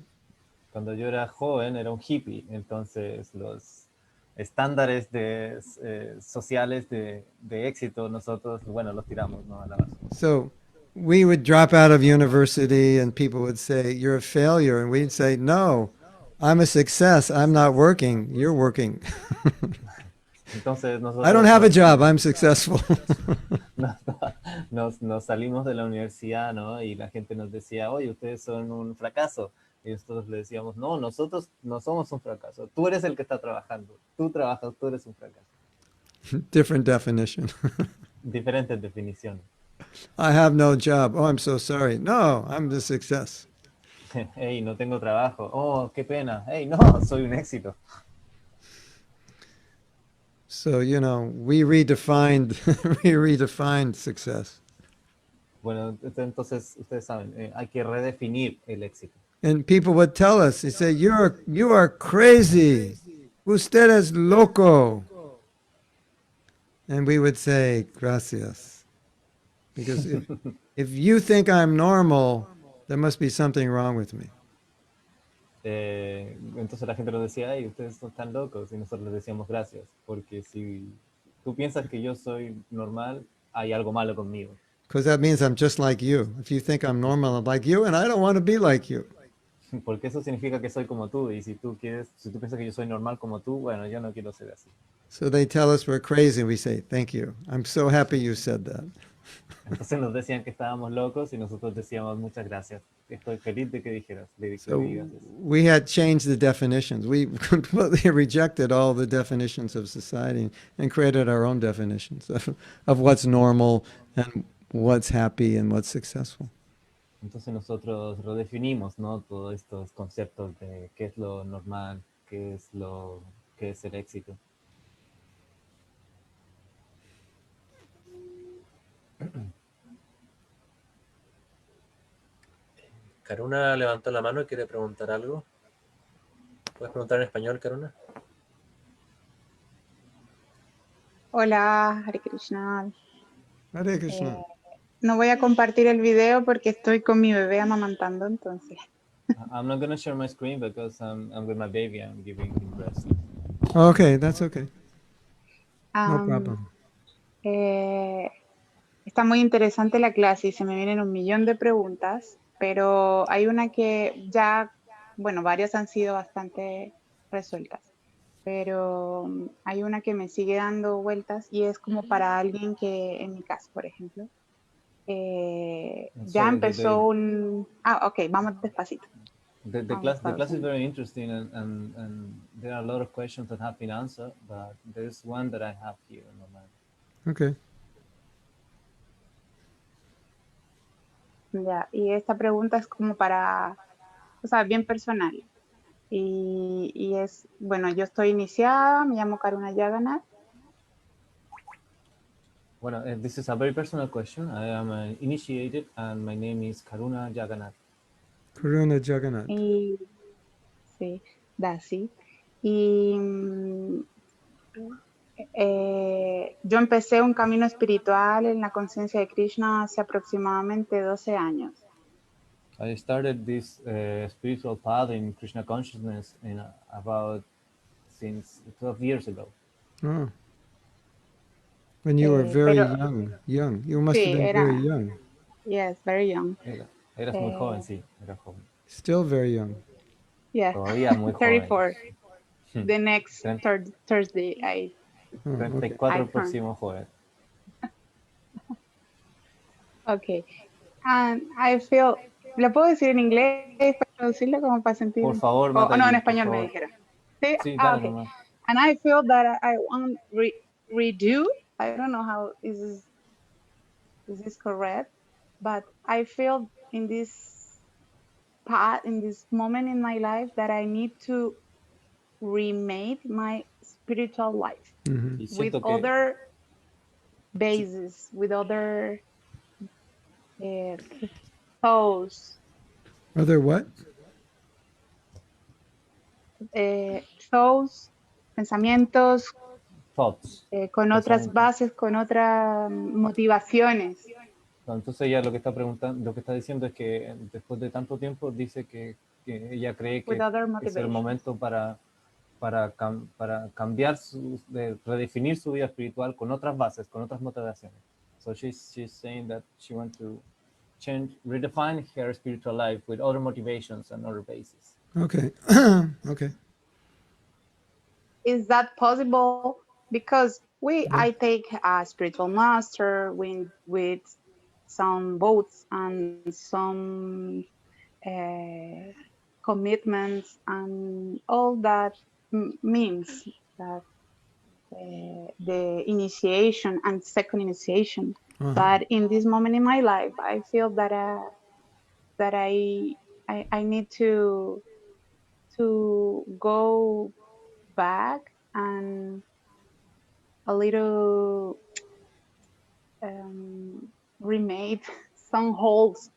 Cuando yo era joven era un hippie, entonces los estándares sociales de éxito nosotros, bueno, los tiramos, ¿no?, a la basura. So we would drop out of university and people would say, you're a failure. And we'd say, no, I'm a success. I'm not working. You're working. Entonces nosotros, I don't have a job. I'm successful. nos salimos de la universidad, ¿no? Y la gente nos decía, oye, ustedes son un fracaso. Y nosotros le decíamos, no, nosotros no somos un fracaso. Tú eres el que está trabajando. Tú trabajas, tú eres un fracaso. Different definition. Diferentes definiciones. I have no job. Oh, I'm so sorry. No, I'm the success. Hey, no tengo trabajo. Oh, qué pena. Hey, no, soy un éxito. So, we redefined success. Bueno, entonces ustedes saben, hay que redefinir el éxito. And people would tell us, they say, you are crazy. Usted es loco. And we would say, gracias. Because if you think I'm normal, there must be something wrong with me. Entonces la gente nos decía, hey, ustedes están locos, y nosotros les decíamos gracias, porque si tú piensas que yo soy normal, hay algo malo conmigo. Because that means I'm just like you. If you think I'm normal, I'm like you, and I don't want to be like you. Porque eso significa que soy como tú, y si tú piensas que yo soy normal como tú, bueno, yo no quiero ser así. So they tell us we're crazy, and we say, thank you. I'm so happy you said that. Entonces nos decían que estábamos locos, y nosotros decíamos muchas gracias. Estoy feliz de que digas So eso. we had changed the definitions. We completely rejected all the definitions of society and created our own definitions of what's normal and what's happy and what's successful. Entonces nosotros redefinimos, ¿no?, todos estos conceptos de qué es lo normal, qué es el éxito. Karuna levantó la mano y quiere preguntar algo. ¿Puedes preguntar en español, Karuna? Hola, Hare Krishna. Hare Krishna. No voy a compartir el video porque estoy con mi bebé amamantando, entonces. I'm not going to share my screen because I'm with my baby. I'm giving him breast. Okay, that's okay. No problem. Está muy interesante la clase y se me vienen un millón de preguntas, pero hay una que ya, bueno, varias han sido bastante resueltas, pero hay una que me sigue dando vueltas y es como para alguien que, en mi caso, por ejemplo, ya empezó un... ok, vamos despacito. The class is very interesting, and there are a lot of questions that have been answered, but there's one that I have here in my mind. Okay. Ya, y esta pregunta es como para o sea, bien personal. Y es, bueno, yo estoy iniciada, me llamo Karuna Jagannath. Bueno, this is a very personal question. I am initiated and my name is Karuna Jagannath. Karuna Jagannath. Y sí, Dasi. Y yo empecé un camino espiritual en la conciencia de Krishna hace aproximadamente 12 años. I started this spiritual path in Krishna consciousness in about since 12 years ago. Oh. When you were very Pero young. You must have sí, been very young. yes, very young. Eras muy joven, sí, era joven. Still very young. Yeah, Todavía muy joven. 34. The next Thursday, I 34 el turn. próximo jueves. Okay. And I feel, ¿lo puedo decir en inglés para traducirlo como para sentir? Por favor, No, en Matallí, español por me favor. dijeron. Sí, Sí, dale okay. nomás. And I feel that I want redo. I don't know how is this correct, but I feel in this part, in this moment in my life, that I need to remake my spiritual life Mm-hmm. Y with siento que other bases, with other thoughts, Other what? thoughts, pensamientos, thoughts. con otras Pensamientos. bases, con otras motivaciones. Entonces ella lo que está preguntando, lo que está diciendo es que después de tanto tiempo dice que ella cree With que other es el motivations. momento para cambiar, redefinir su vida espiritual con otras bases, con otras motivaciones. So she's saying that she wants to redefine her spiritual life with other motivations and other bases. Okay. Okay. Is that possible? Because I take a spiritual master with some votes and some commitments and all that means that the initiation and second initiation. Uh-huh. But in this moment in my life, I feel that I need to go back and a little remade some holes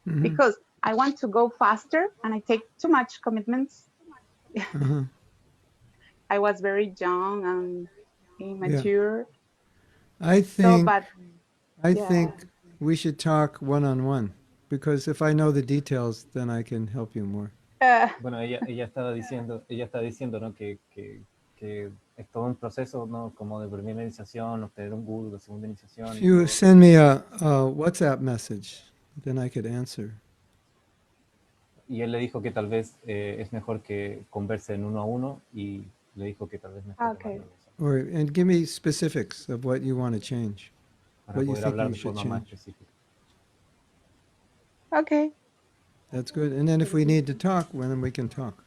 Mhm. because I want to go faster and I take too much commitments. Uh-huh. I was very young and immature. I So, think but yeah. think we should talk one-on-one because if I know the details, then I can help you more. Bueno, ella está diciendo, ¿no? que es todo un proceso, ¿no? Como de primera iniciación, obtener un guru, de segunda iniciación. If you send me a WhatsApp message, then I could answer. Y él le dijo que tal vez es mejor que conversen uno a uno y le dijo que tal vez mejor Okay. And give me specifics of what you want to change. para What you poder think hablar you de should forma más change. específica. Okay. That's good. And then if we need to talk, well, then we can talk.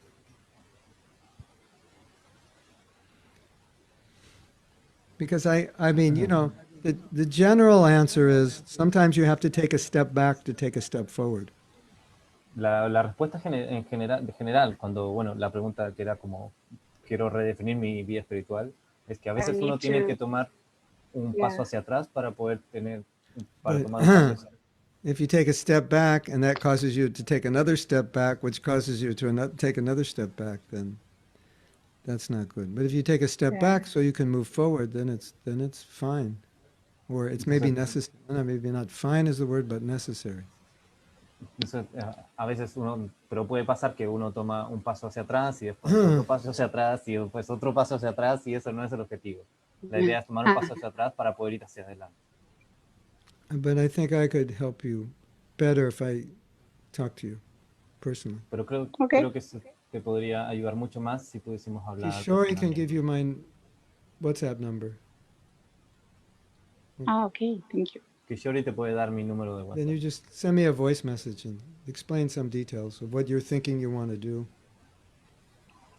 Because I mean, you know, the general answer is sometimes you have to take a step back to take a step forward. La respuesta en general, cuando, bueno, la pregunta que era como, quiero redefinir mi vida espiritual, es que a veces uno tiene que tomar un paso hacia atrás para poder tomar un paso hacia atrás. If you take a step back and that causes you to take another step back, which causes you to take another step back, then that's not good. But if you take a step back so you can move forward, then it's fine. Or it's maybe necessary. Maybe not fine is the word, but necessary. Entonces, a veces pero puede pasar que uno toma un paso hacia atrás y después otro paso hacia atrás y después otro paso hacia atrás y eso no es el objetivo. La idea es tomar un paso hacia atrás para poder ir hacia adelante. But I think I could help you better if I talk to you personally. Pero creo que te podría ayudar mucho más si pudiésemos hablar. Kishori can give you my WhatsApp number. Okay, thank you. Kishori te puede dar mi número de WhatsApp. Then you just send me a voice message and explain some details of what you're thinking you want to do.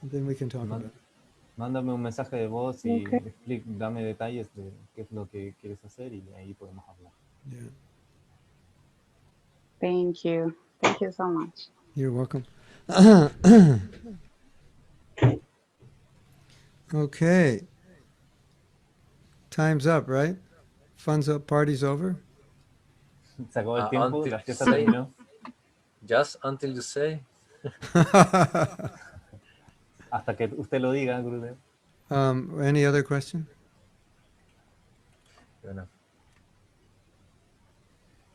And then we can talk about it. Mándame un mensaje de voz y dame detalles de qué es lo que quieres hacer y ahí podemos hablar. Yeah. Thank you. Thank you so much. You're welcome. Okay. Time's up, right? Fun's up, party's over. Se acabó el tiempo, Until la you fiesta say, terminó. just until you say. Hasta que usted lo diga, Gurudev. Any other question? Bueno,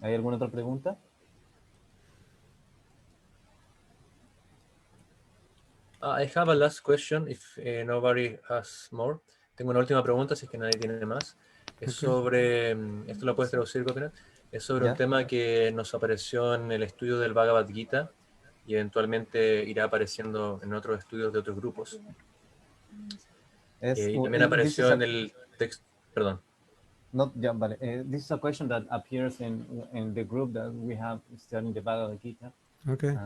¿Hay alguna otra pregunta? I have a last question, if nobody has more. Tengo una última pregunta, si es que nadie tiene más. Es sobre, esto lo puedes traducir, Gopinath, es sobre un tema que nos apareció en el estudio del Bhagavad Gita y eventualmente irá apareciendo en otros estudios de otros grupos. Y también apareció en el texto, perdón. Vale. This is a question that appears in the group that we have studying the Bhagavad Gita. Okay.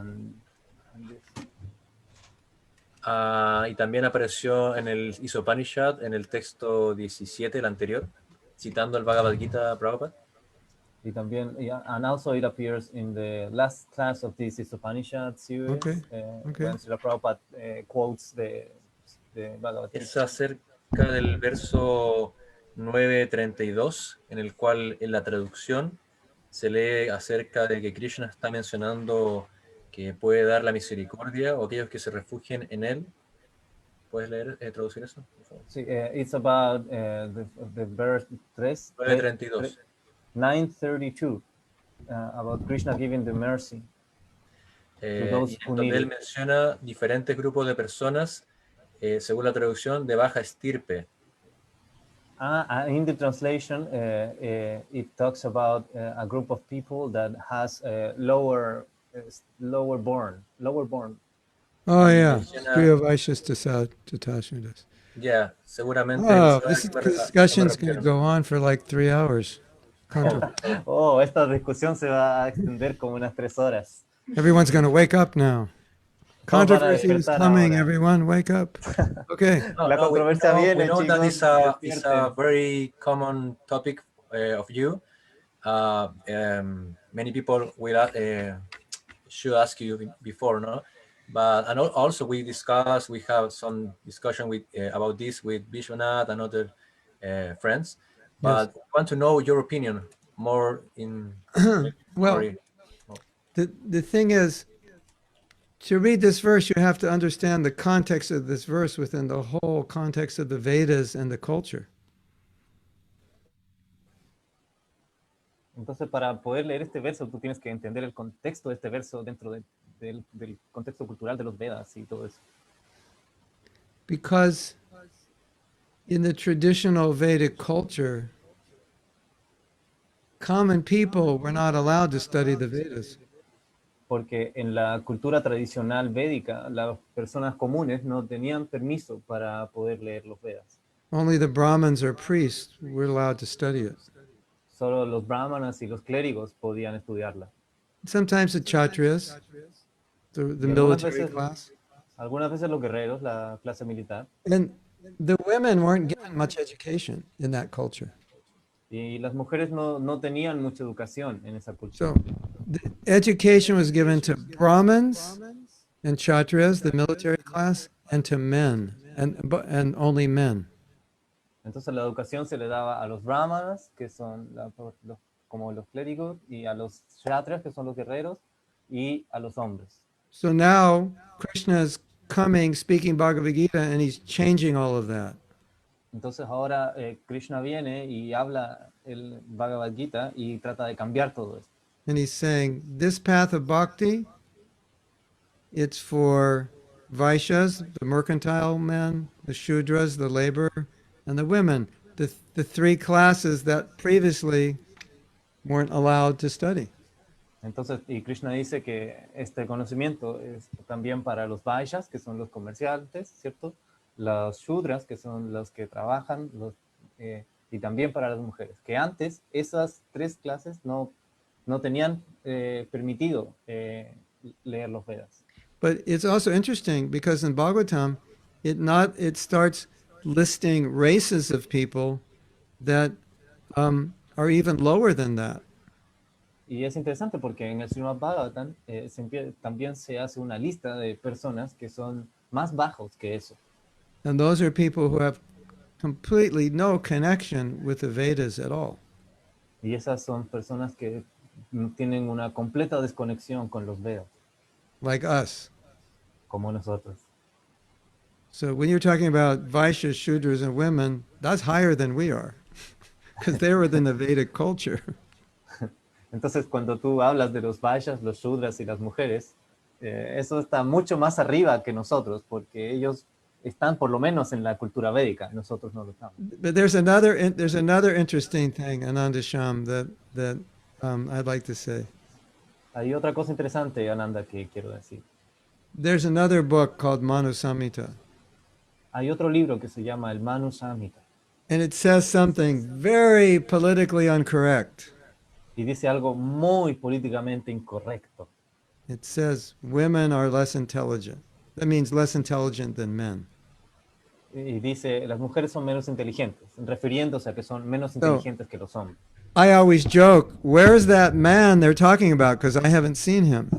Y también apareció en el Isopanisad, en el texto 17, el anterior, citando el Bhagavad Gita Prabhupada. Y también, and also it appears in the last class of this Isopanisad series, Okay. when Srila Prabhupada quotes the Bhagavad Gita. Es acerca del verso 9.32, en el cual en la traducción se lee acerca de que Krishna está mencionando que puede dar la misericordia o aquellos que se refugien en él. ¿Puedes leer, traducir eso? Sí, it's about the verse 9.32. 932, about Krishna giving the mercy to those Y who donde need él it. menciona diferentes grupos de personas, según la traducción, de baja estirpe. In the translation, it talks about a group of people that has lower born. Oh, yeah. Menciona- Kriya Vaishas Tatashudas. Ya, seguramente. Oh, sabrá this a qué me discussion's going to refiero. go on for like 3 hours. Oh, esta discusión se va a extender como unas 3 horas. Everyone's going to wake up now. Todos van a Controversy is despertar coming, ahora. everyone. Wake up. Okay. La controversia we viene, know that chicos, it's a despierten. very common topic of you. Many people will should ask you before, no? But and also we have some discussion with about this with Vishwanath and other friends. But Yes. want to know your opinion more in. Well, the thing is, to read this verse, you have to understand the context of this verse within the whole context of the Vedas and the culture. Entonces, para poder leer este verso, tú tienes que entender el contexto de este verso dentro del contexto cultural de los Vedas y todo eso. Because in the traditional Vedic culture, common people were not allowed to study the Vedas. Porque en la cultura tradicional védica, las personas comunes no tenían permiso para poder leer los Vedas. Only the Brahmins or priests were allowed to study it. Solo los brahmanas y los clérigos podían estudiarla. Sometimes the Kshatriyas, the Y algunas military veces- class. Algunas veces los guerreros, la clase militar, And the women weren't given much education in that culture. y las mujeres no tenían mucha educación en esa cultura. So the education was given to Brahmins and Kshatriyas, the military class, and to men, and only men. Entonces la educación se le daba a los brahmanas, que son como los clérigos, y a los kshatriyas, que son los guerreros, y a los hombres. So now Krishna is coming, speaking Bhagavad Gita, and he's changing all of that. Entonces ahora Krishna viene y habla el Bhagavad Gita y trata de cambiar todo esto. And he's saying, this path of bhakti, it's for Vaishyas, the mercantile men, the Shudras, the laborer, and the women, the 3 classes that previously weren't allowed to study. Entonces, y Krishna dice que este conocimiento es también para los Vaishyas, que son los comerciantes, ¿cierto? Los Shudras, que son los que trabajan, y también para las mujeres, que antes esas 3 clases no tenían permitido leer los Vedas. But it's also interesting because in Bhagavatam, it starts listing races of people that are even lower than that. Y es interesante porque en el Srimad Bhagavatam también se hace una lista de personas que son más bajos que eso. And those are people who have completely no connection with the Vedas at all. Y esas son personas que tienen una completa desconexión con los Vedas, Like us. como nosotros. So when you're talking about Vaishyas, Shudras, and women, that's higher than we are, because they were within the Vedic culture. Entonces, cuando tú hablas de los Vaishyas, los Shudras y las mujeres, eso está mucho más arriba que nosotros, porque ellos están por lo menos en la cultura védica, nosotros no lo estamos. But there's another interesting thing, Ananda Sham, that I'd like to say. Hay otra cosa interesante, Ananda, que quiero decir. There's another book called Manu Samhita, Hay otro libro que se llama el Manu Samhita, and it says something very politically incorrect. y dice algo muy políticamente incorrecto. It says women are less intelligent. That means less intelligent than men. Y dice, las mujeres son menos inteligentes, refiriéndose a que son menos inteligentes que los hombres. I always joke, where's that man they're talking about? Because I haven't seen him.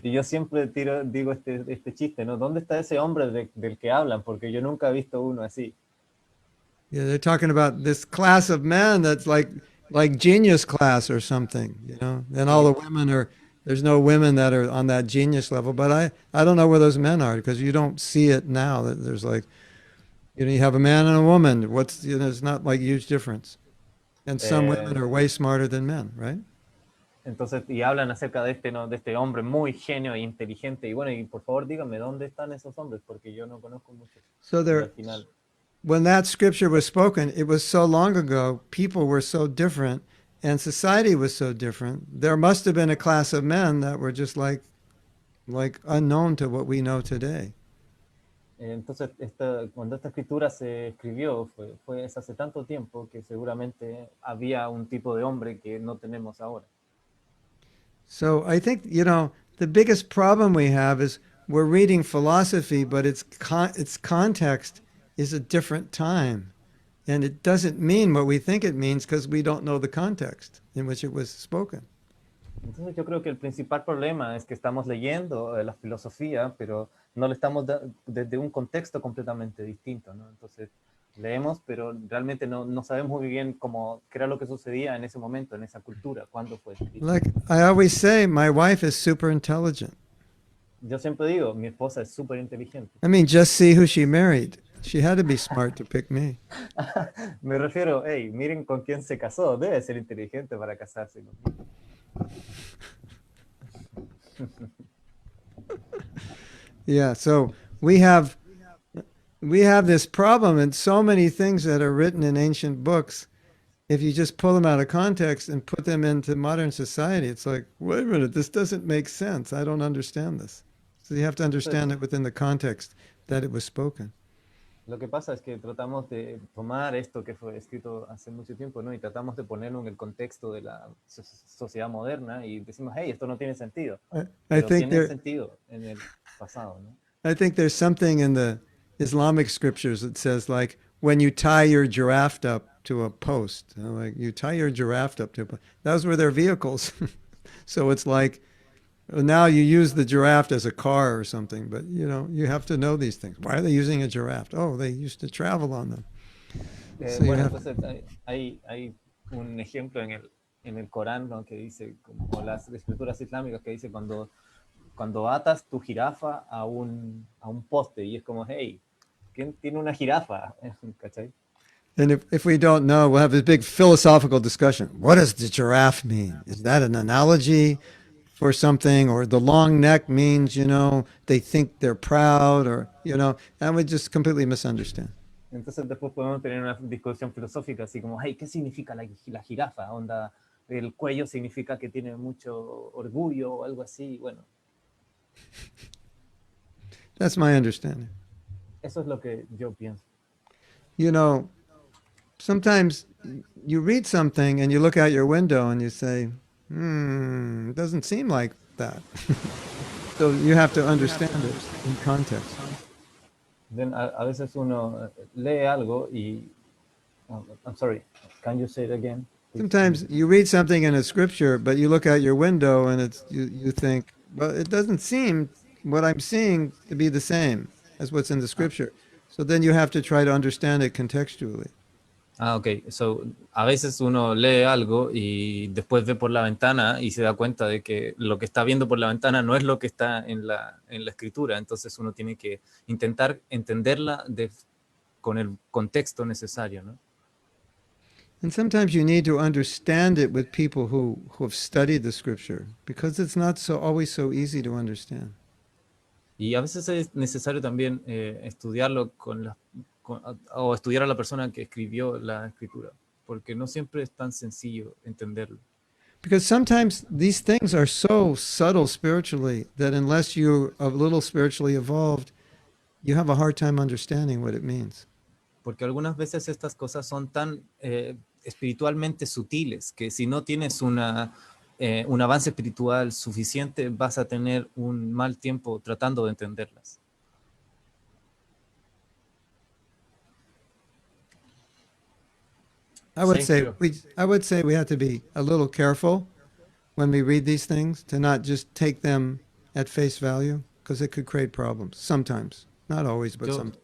Y yo siempre digo este chiste, ¿no? ¿Dónde está ese hombre del que hablan? Porque yo nunca he visto uno así. Yeah, they're talking about this class of men that's like genius class or something, you know. And all the women are, there's no women that are on that genius level. But I don't know where those men are, because you don't see it now. That there's like, you know, you have a man and a woman. It's not like a huge difference. And some women are way smarter than men, right? Entonces, y hablan acerca de ¿no? de este hombre muy genio e inteligente. Y bueno, y por favor díganme, ¿dónde están esos hombres? Porque yo no conozco muchos. So al final, when that scripture was spoken, it was so long ago, people were so different, and society was so different. There must have been a class of men that were just like unknown to what we know today. entonces, cuando esta escritura se escribió, fue hace tanto tiempo que seguramente había un tipo de hombre que no tenemos ahora. So I think, you know, the biggest problem we have is we're reading philosophy, but its context is a different time. And it doesn't mean what we think it means because we don't know the context in which it was spoken. Entonces yo creo que el principal problema es que estamos leyendo la filosofía, pero no lo estamos desde un contexto completamente distinto, ¿no? Entonces leemos, pero realmente no sabemos muy bien qué era lo que sucedía en ese momento, en esa cultura, cuándo fue escrito. Like I always say, my wife is super intelligent. Yo siempre digo, mi esposa es súper inteligente. I mean, just see who she married. She had to be smart to pick me. Me refiero, hey, miren con quién se casó, debe ser inteligente para casarse conmigo. Yeah, so we have this problem, and so many things that are written in ancient books, if you just pull them out of context and put them into modern society, it's like, wait a minute, this doesn't make sense. I don't understand this. So you have to understand it within the context that it was spoken. Lo que pasa es que tratamos de tomar esto que fue escrito hace mucho tiempo, ¿no? Y tratamos de ponerlo en el contexto de la sociedad moderna y decimos, hey, esto no tiene sentido. Pero tiene sentido en el pasado, ¿no? I think there's something in the Islamic scriptures that says, like, when you tie your giraffe up to a post, you know, like you tie your giraffe up to a post, those were their vehicles. So it's like, now you use the giraffe as a car or something, but you know, you have to know these things. Why are they using a giraffe? Oh, they used to travel on them. So bueno, entonces hay un ejemplo en el Corán, ¿no? Que dice, como las escrituras islámicas, que dice cuando atas tu jirafa a un poste, y es como, hey, ¿quién tiene una jirafa? ¿Cachai? And if we don't know, we'll have this big philosophical discussion. What does the giraffe mean? Is that an analogy for something? Or the long neck means, you know, they think they're proud, or, you know, and we just completely misunderstand. Entonces después podemos tener una discusión filosófica así como, hey, ¿qué significa la jirafa? Onda, el cuello significa que tiene mucho orgullo o algo así, bueno. That's my understanding. Eso es lo que yo pienso. You know, sometimes you read something and you look out your window and you say, it doesn't seem like that. So you have to understand it in context. Then a veces uno lee algo y... I'm sorry, can you say it again? Sometimes you read something in a scripture, but you look out your window and you think, well, it doesn't seem what I'm seeing to be the same as what's in the scripture. So then you have to try to understand it contextually. Ok. So, a veces uno lee algo y después ve por la ventana y se da cuenta de que lo que está viendo por la ventana no es lo que está en la escritura. Entonces uno tiene que intentar entenderla con el contexto necesario, ¿no? And sometimes you need to understand it with people who have studied the scripture because it's not always so easy to understand. Y a veces es necesario también estudiarlo o estudiar a la persona que escribió la escritura, porque no siempre es tan sencillo entenderlo. Because sometimes these things are so subtle spiritually that unless you're a little spiritually evolved, you have a hard time understanding what it means. Porque algunas veces estas cosas son tan espiritualmente sutiles que si no tienes un avance espiritual suficiente, vas a tener un mal tiempo tratando de entenderlas. I would Thank say you. I would say we have to be a little careful when we read these things to not just take them at face value because it could create problems sometimes, not always, but sometimes.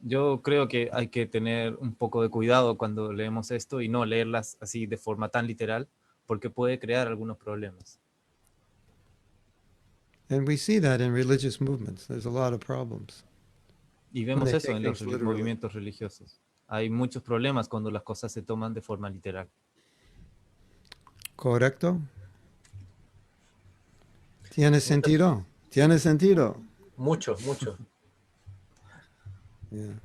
Yo creo que hay que tener un poco de cuidado cuando leemos esto y no leerlas así de forma tan literal, porque puede crear algunos problemas. And we see that in religious movements. There's a lot of problems. Y vemos they eso take en los things literally. movimientos religiosos. Hay muchos problemas cuando las cosas se toman de forma literal. ¿Correcto? Tiene sentido. Tiene sentido. Mucho. Yeah.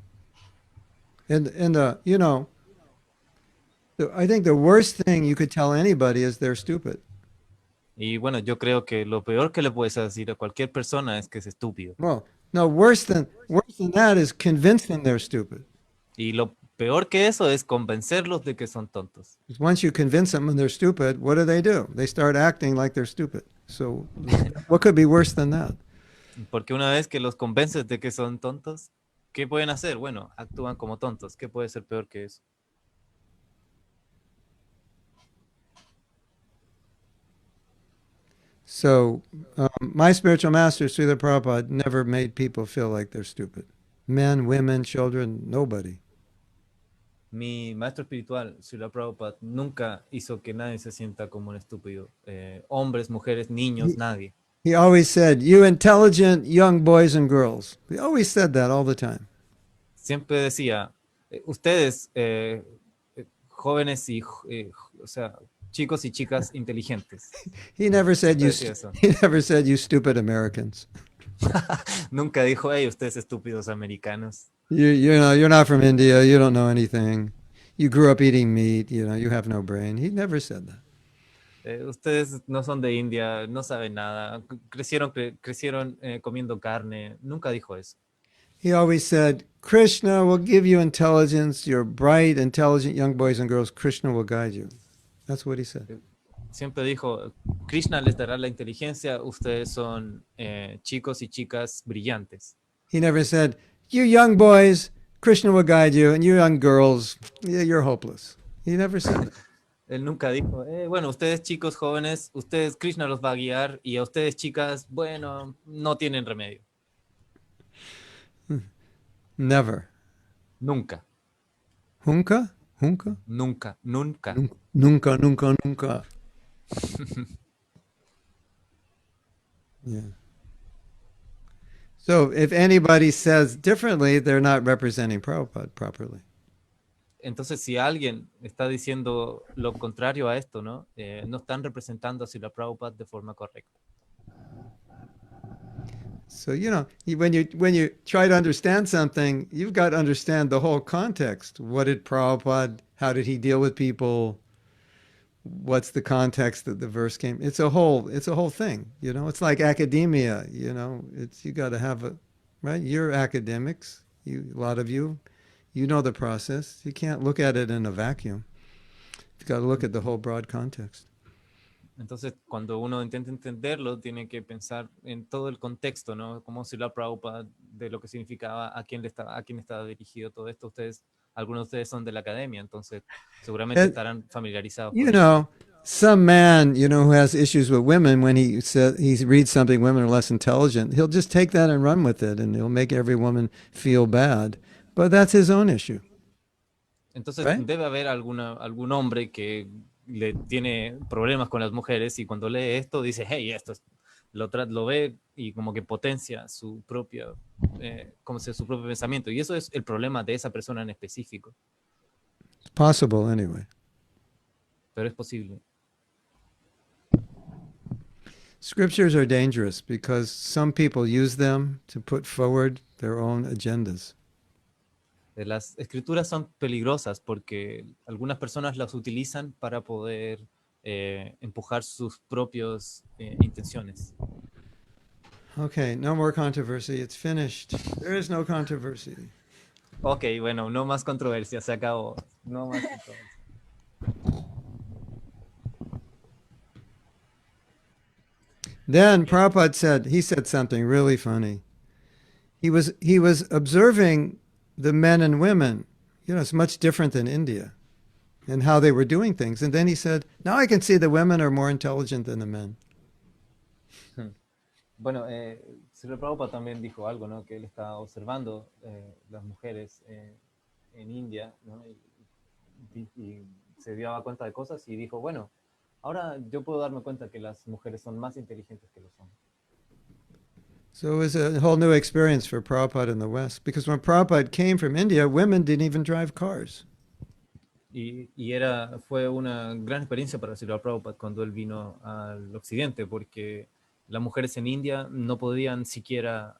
And you know, I think the worst thing you could tell anybody is they're stupid. Y bueno, yo creo que lo peor que le puedes decir a cualquier persona es que es estúpido. Well, no, worse than that is convince them they're stupid. Y lo peor que eso es convencerlos de que son tontos. Because once you convince them they're stupid, what do? They start acting like they're stupid. So what could be worse than that? Porque una vez que los convences de que son tontos, ¿qué pueden hacer? Bueno, actúan como tontos. ¿Qué puede ser peor que eso? So my spiritual master, Srila Prabhupada, never made people feel like they're stupid. Men, women, children, nobody. Mi maestro espiritual, Srila Prabhupada, nunca hizo que nadie se sienta como un estúpido. Hombres, mujeres, niños, nadie. He always said, you intelligent young boys and girls. He always said that all the time. Siempre decía, ustedes, jóvenes y, o sea, chicos y chicas inteligentes. He never said you. Decía eso. He never said you stupid Americans. Nunca dijo, hey, ustedes estúpidos americanos. You know, you're not from India. You don't know anything. You grew up eating meat. You know, you have no brain. He never said that. Ustedes no son de India, no saben nada. Crecieron comiendo carne. Nunca dijo eso. He always said, Krishna will give you intelligence. You're bright, intelligent young boys and girls. Krishna will guide you. That's what he said. Siempre dijo, Krishna les dará la inteligencia, ustedes son chicos y chicas brillantes. He never said, you young boys, Krishna will guide you, and you young girls, yeah, you're hopeless. He never said that. Él nunca dijo, bueno, ustedes chicos jóvenes, ustedes Krishna los va a guiar, y a ustedes chicas, bueno, no tienen remedio. Never. Nunca. Hunka? Hunka? Nunca. Nunca. Yeah. So if anybody says differently, they're not representing Prabhupada properly. Entonces, si alguien está diciendo lo contrario a esto, ¿no? No están representando a Srila Prabhupada de forma correcta. So, you know, when you try to understand something, you've got to understand the whole context. What did Prabhupada, how did he deal with people? What's the context that the verse came? It's a whole thing, you know. It's like academia, you know. You got to have right? You're academics, a lot of you know the process. You can't look at it in a vacuum. You've got to look at the whole broad context. Entonces, cuando uno intenta entenderlo, tiene que pensar en todo el contexto, ¿no? Cómo Srila Prabhupada, de lo que significaba, a quién estaba dirigido todo esto. Ustedes algunos de ustedes son de la academia, entonces seguramente estarán familiarizados con You eso. know, some man, who has issues with women, when he reads something women are less intelligent, he'll just take that and run with it, and he'll make every woman feel bad. But that's his own issue. Entonces Right? debe haber algún hombre que le tiene problemas con las mujeres y cuando lee esto dice, hey, lo ve y como que potencia su propio pensamiento. Y eso es el problema de esa persona en específico. It's possible anyway. Pero es posible. Scriptures are dangerous because some people use them to put forward their own agendas. Las escrituras son peligrosas porque algunas personas las utilizan para poder empujar sus propias intenciones. Okay, no more controversy. It's finished. There is no controversy. Ok, bueno, no más controversia, se acabó. No más controversia. Then Prabhupada said something really funny. He was observing the men and women. It's much different than India and how they were doing things. And then he said, now I can see the women are more intelligent than the men. Bueno, Sri Prabhupada también dijo algo, ¿no? Que él estaba observando las mujeres en India, ¿no? Y se dio cuenta de cosas y dijo, bueno, ahora yo puedo darme cuenta que las mujeres son más inteligentes que los hombres. So it was a whole new experience for Prabhupada in the West, because when Prabhupada came from India, women didn't even drive cars. Y fue una gran experiencia para Sri Prabhupada cuando él vino al occidente, porque las mujeres en India no podían siquiera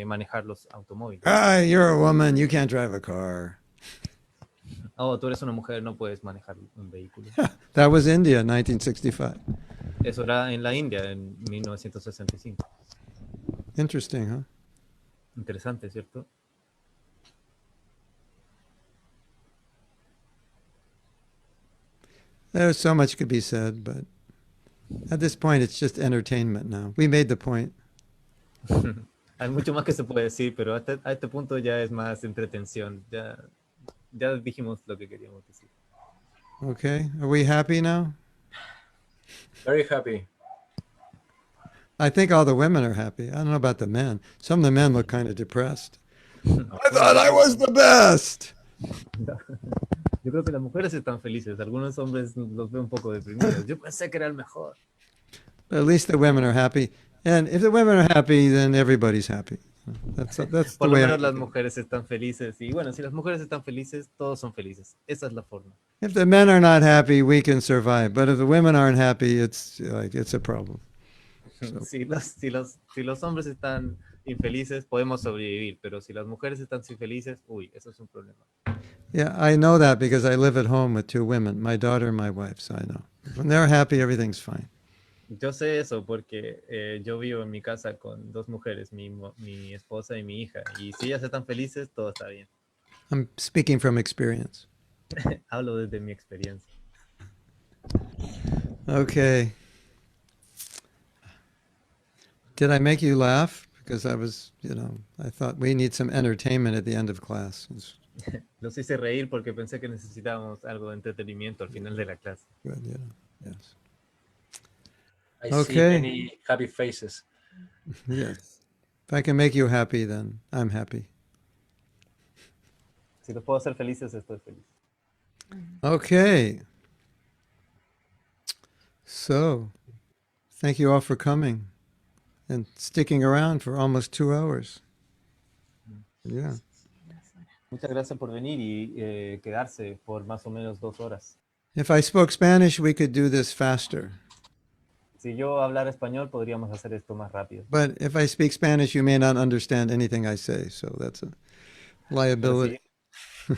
manejar los automóviles. Ah, you're a woman, you can't drive a car. Oh, tú eres una mujer, no puedes manejar un vehículo. That was India in 1965. Eso era en la India en 1965. Interesting, huh? Interesante, ¿cierto? There's so much could be said, but at this point it's just entertainment now. We made the point. Hay mucho más que se puede decir, pero a este punto ya es más entretención. Ya dijimos lo que queríamos decir. Okay, are we happy now? Very happy. I think all the women are happy. I don't know about the men. Some of the men look kind of depressed. I thought I was the best. Yo creo que las mujeres están felices. Algunos hombres los veo un poco deprimidos. Yo pensé que era el mejor. But at least the women are happy. And if the women are happy, then everybody's happy. That's the Por lo way I menos las look at it. mujeres están felices. Y bueno, si las mujeres están felices, todos son felices. Esa es la forma. If the men are not happy, we can survive. But if the women aren't happy, it's a problem. So. Si los hombres están infelices, podemos sobrevivir. Pero si las mujeres están infelices, uy, eso es un problema. Yeah, I know that because I live at home with two women, my daughter and my wife, so I know. When they're happy, everything's fine. Yo sé eso porque yo vivo en mi casa con dos mujeres, mi esposa y mi hija. Y si ellas están felices, todo está bien. I'm speaking from experience. Hablo desde mi experiencia. Okay. Did I make you laugh? Because I thought we need some entertainment at the end of class. Los hice reír porque pensé que necesitábamos algo de entretenimiento al final de la clase. Good, yes. I see Okay. many happy faces. Yes. If I can make you happy, then I'm happy. Si los puedo hacer felices, estoy feliz. Okay. So, thank you all for coming and sticking around for almost 2 hours. Yeah. Muchas gracias por venir y quedarse por más o menos 2 horas. If I spoke Spanish, we could do this faster. Si yo hablara español, podríamos hacer esto más rápido. But if I speak Spanish, you may not understand anything I say, so that's a liability.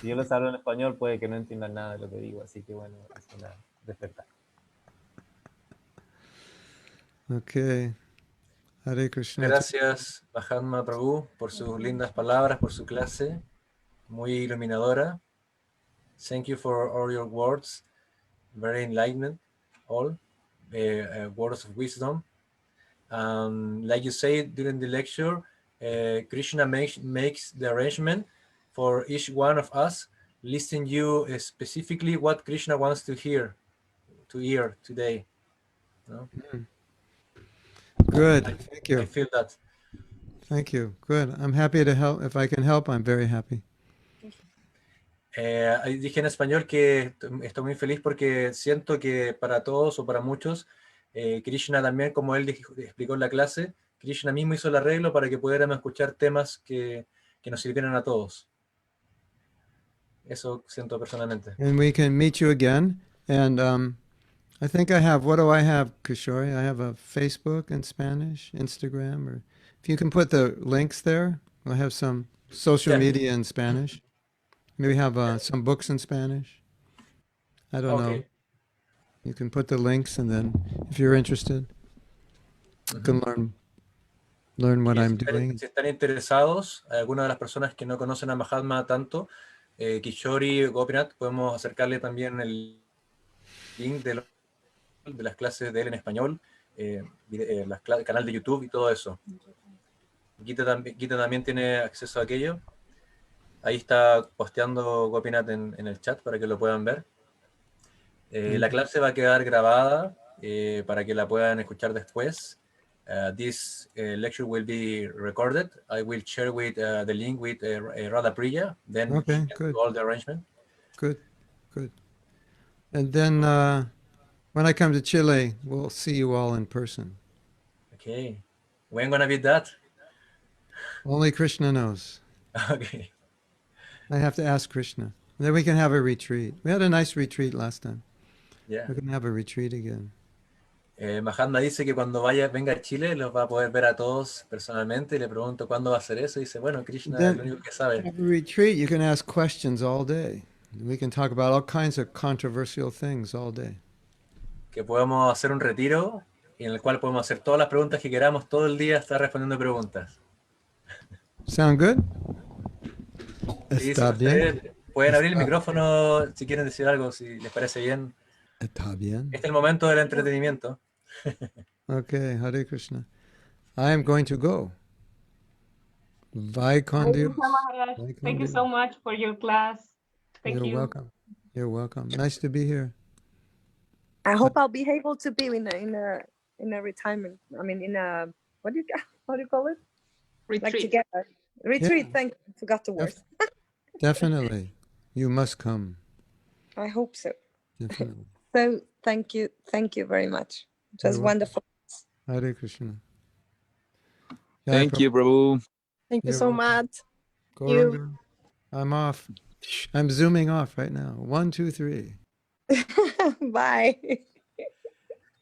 Si yo les hablo en español, puede que no entiendan nada de lo que digo, así que bueno, es una desventaja. Okay. Hare Krishna. Gracias, Mahatma Prabhu, por sus lindas palabras, por su clase, muy iluminadora. Thank you for all your words, very enlightened, all words of wisdom. Like you said during the lecture, Krishna makes the arrangement for each one of us listen you specifically what Krishna wants to hear today. No? Good. Thank I you. feel that. Thank you. Good. I'm happy to help. If I can help, I'm very happy. Dije en español que estoy muy feliz porque siento que para todos o para muchos, Krishna también, como él explicó en la clase, Krishna mismo hizo el arreglo para que pudiéramos escuchar temas que nos sirvieran a todos. Eso siento personalmente. And we can meet you again. And I think I have, what do I have, Kishore? I have a Facebook in Spanish, Instagram, or if you can put the links there, we'll have some social Yeah. media in Spanish. Maybe have some books in Spanish. I don't know. Okay. You can put the links, and then if you're interested, you can learn what I'm doing. Si están interesados, algunas de las personas que no conocen a Mahatma tanto, Kishori, Gopinath, podemos acercarle también el link de las clases de él en español, el canal de YouTube y todo eso. Gita también tiene acceso a aquello. Ahí está posteando Gopinath en el chat para que lo puedan ver. La clase va a quedar grabada para que la puedan escuchar después. This lecture will be recorded. I will share with the link with Radha Priya. Then Okay, she can good. do all the arrangement. Good. And then when I come to Chile, we'll see you all in person. Okay. When gonna be that? Only Krishna knows. Okay. I have to ask Krishna. And then we can have a retreat. We had a nice retreat last time. Yeah. We're going to have a retreat again. Mahatma dice que cuando venga a Chile los va a poder ver a todos personalmente. Le pregunto cuándo va a hacer eso. Dice, bueno, Krishna es lo único que sabe. Have a retreat, you can ask questions all day. We can talk about all kinds of controversial things all day. Que podemos hacer un retiro en el cual podemos hacer todas las preguntas que queramos todo el día, estar respondiendo preguntas. Sound good? Sí, Está si bien. ustedes pueden abrir el micrófono si quieren decir algo, si les parece bien. Está bien. Este es el momento del entretenimiento. Okay, Hare Krishna. I am going to go. Vai con Dios. Thank you so much for your class. Thank You're you. welcome. You're welcome. Nice to be here. I hope I'll be able to be in a retirement. I mean, in a what do you call it? Retreat. Like together. Retreat. Yeah. Thank you. Forgot the word. Definitely. You must come. I hope so. Definitely. So thank you very much. It was You're welcome. wonderful. Hare Krishna. Thank you, Prabhu. Thank you You're so welcome. much. Gauranga, I'm off. I'm zooming off right now. 1, 2, 3. Bye.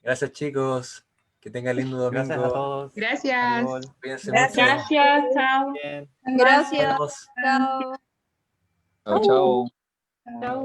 Gracias, chicos. Que tengan lindo domingo. Gracias a todos. Gracias. Cuídense Gracias. mucho. Gracias. Chao. Bien. Gracias. Nos vemos. Chao. Chao, chao. Chao.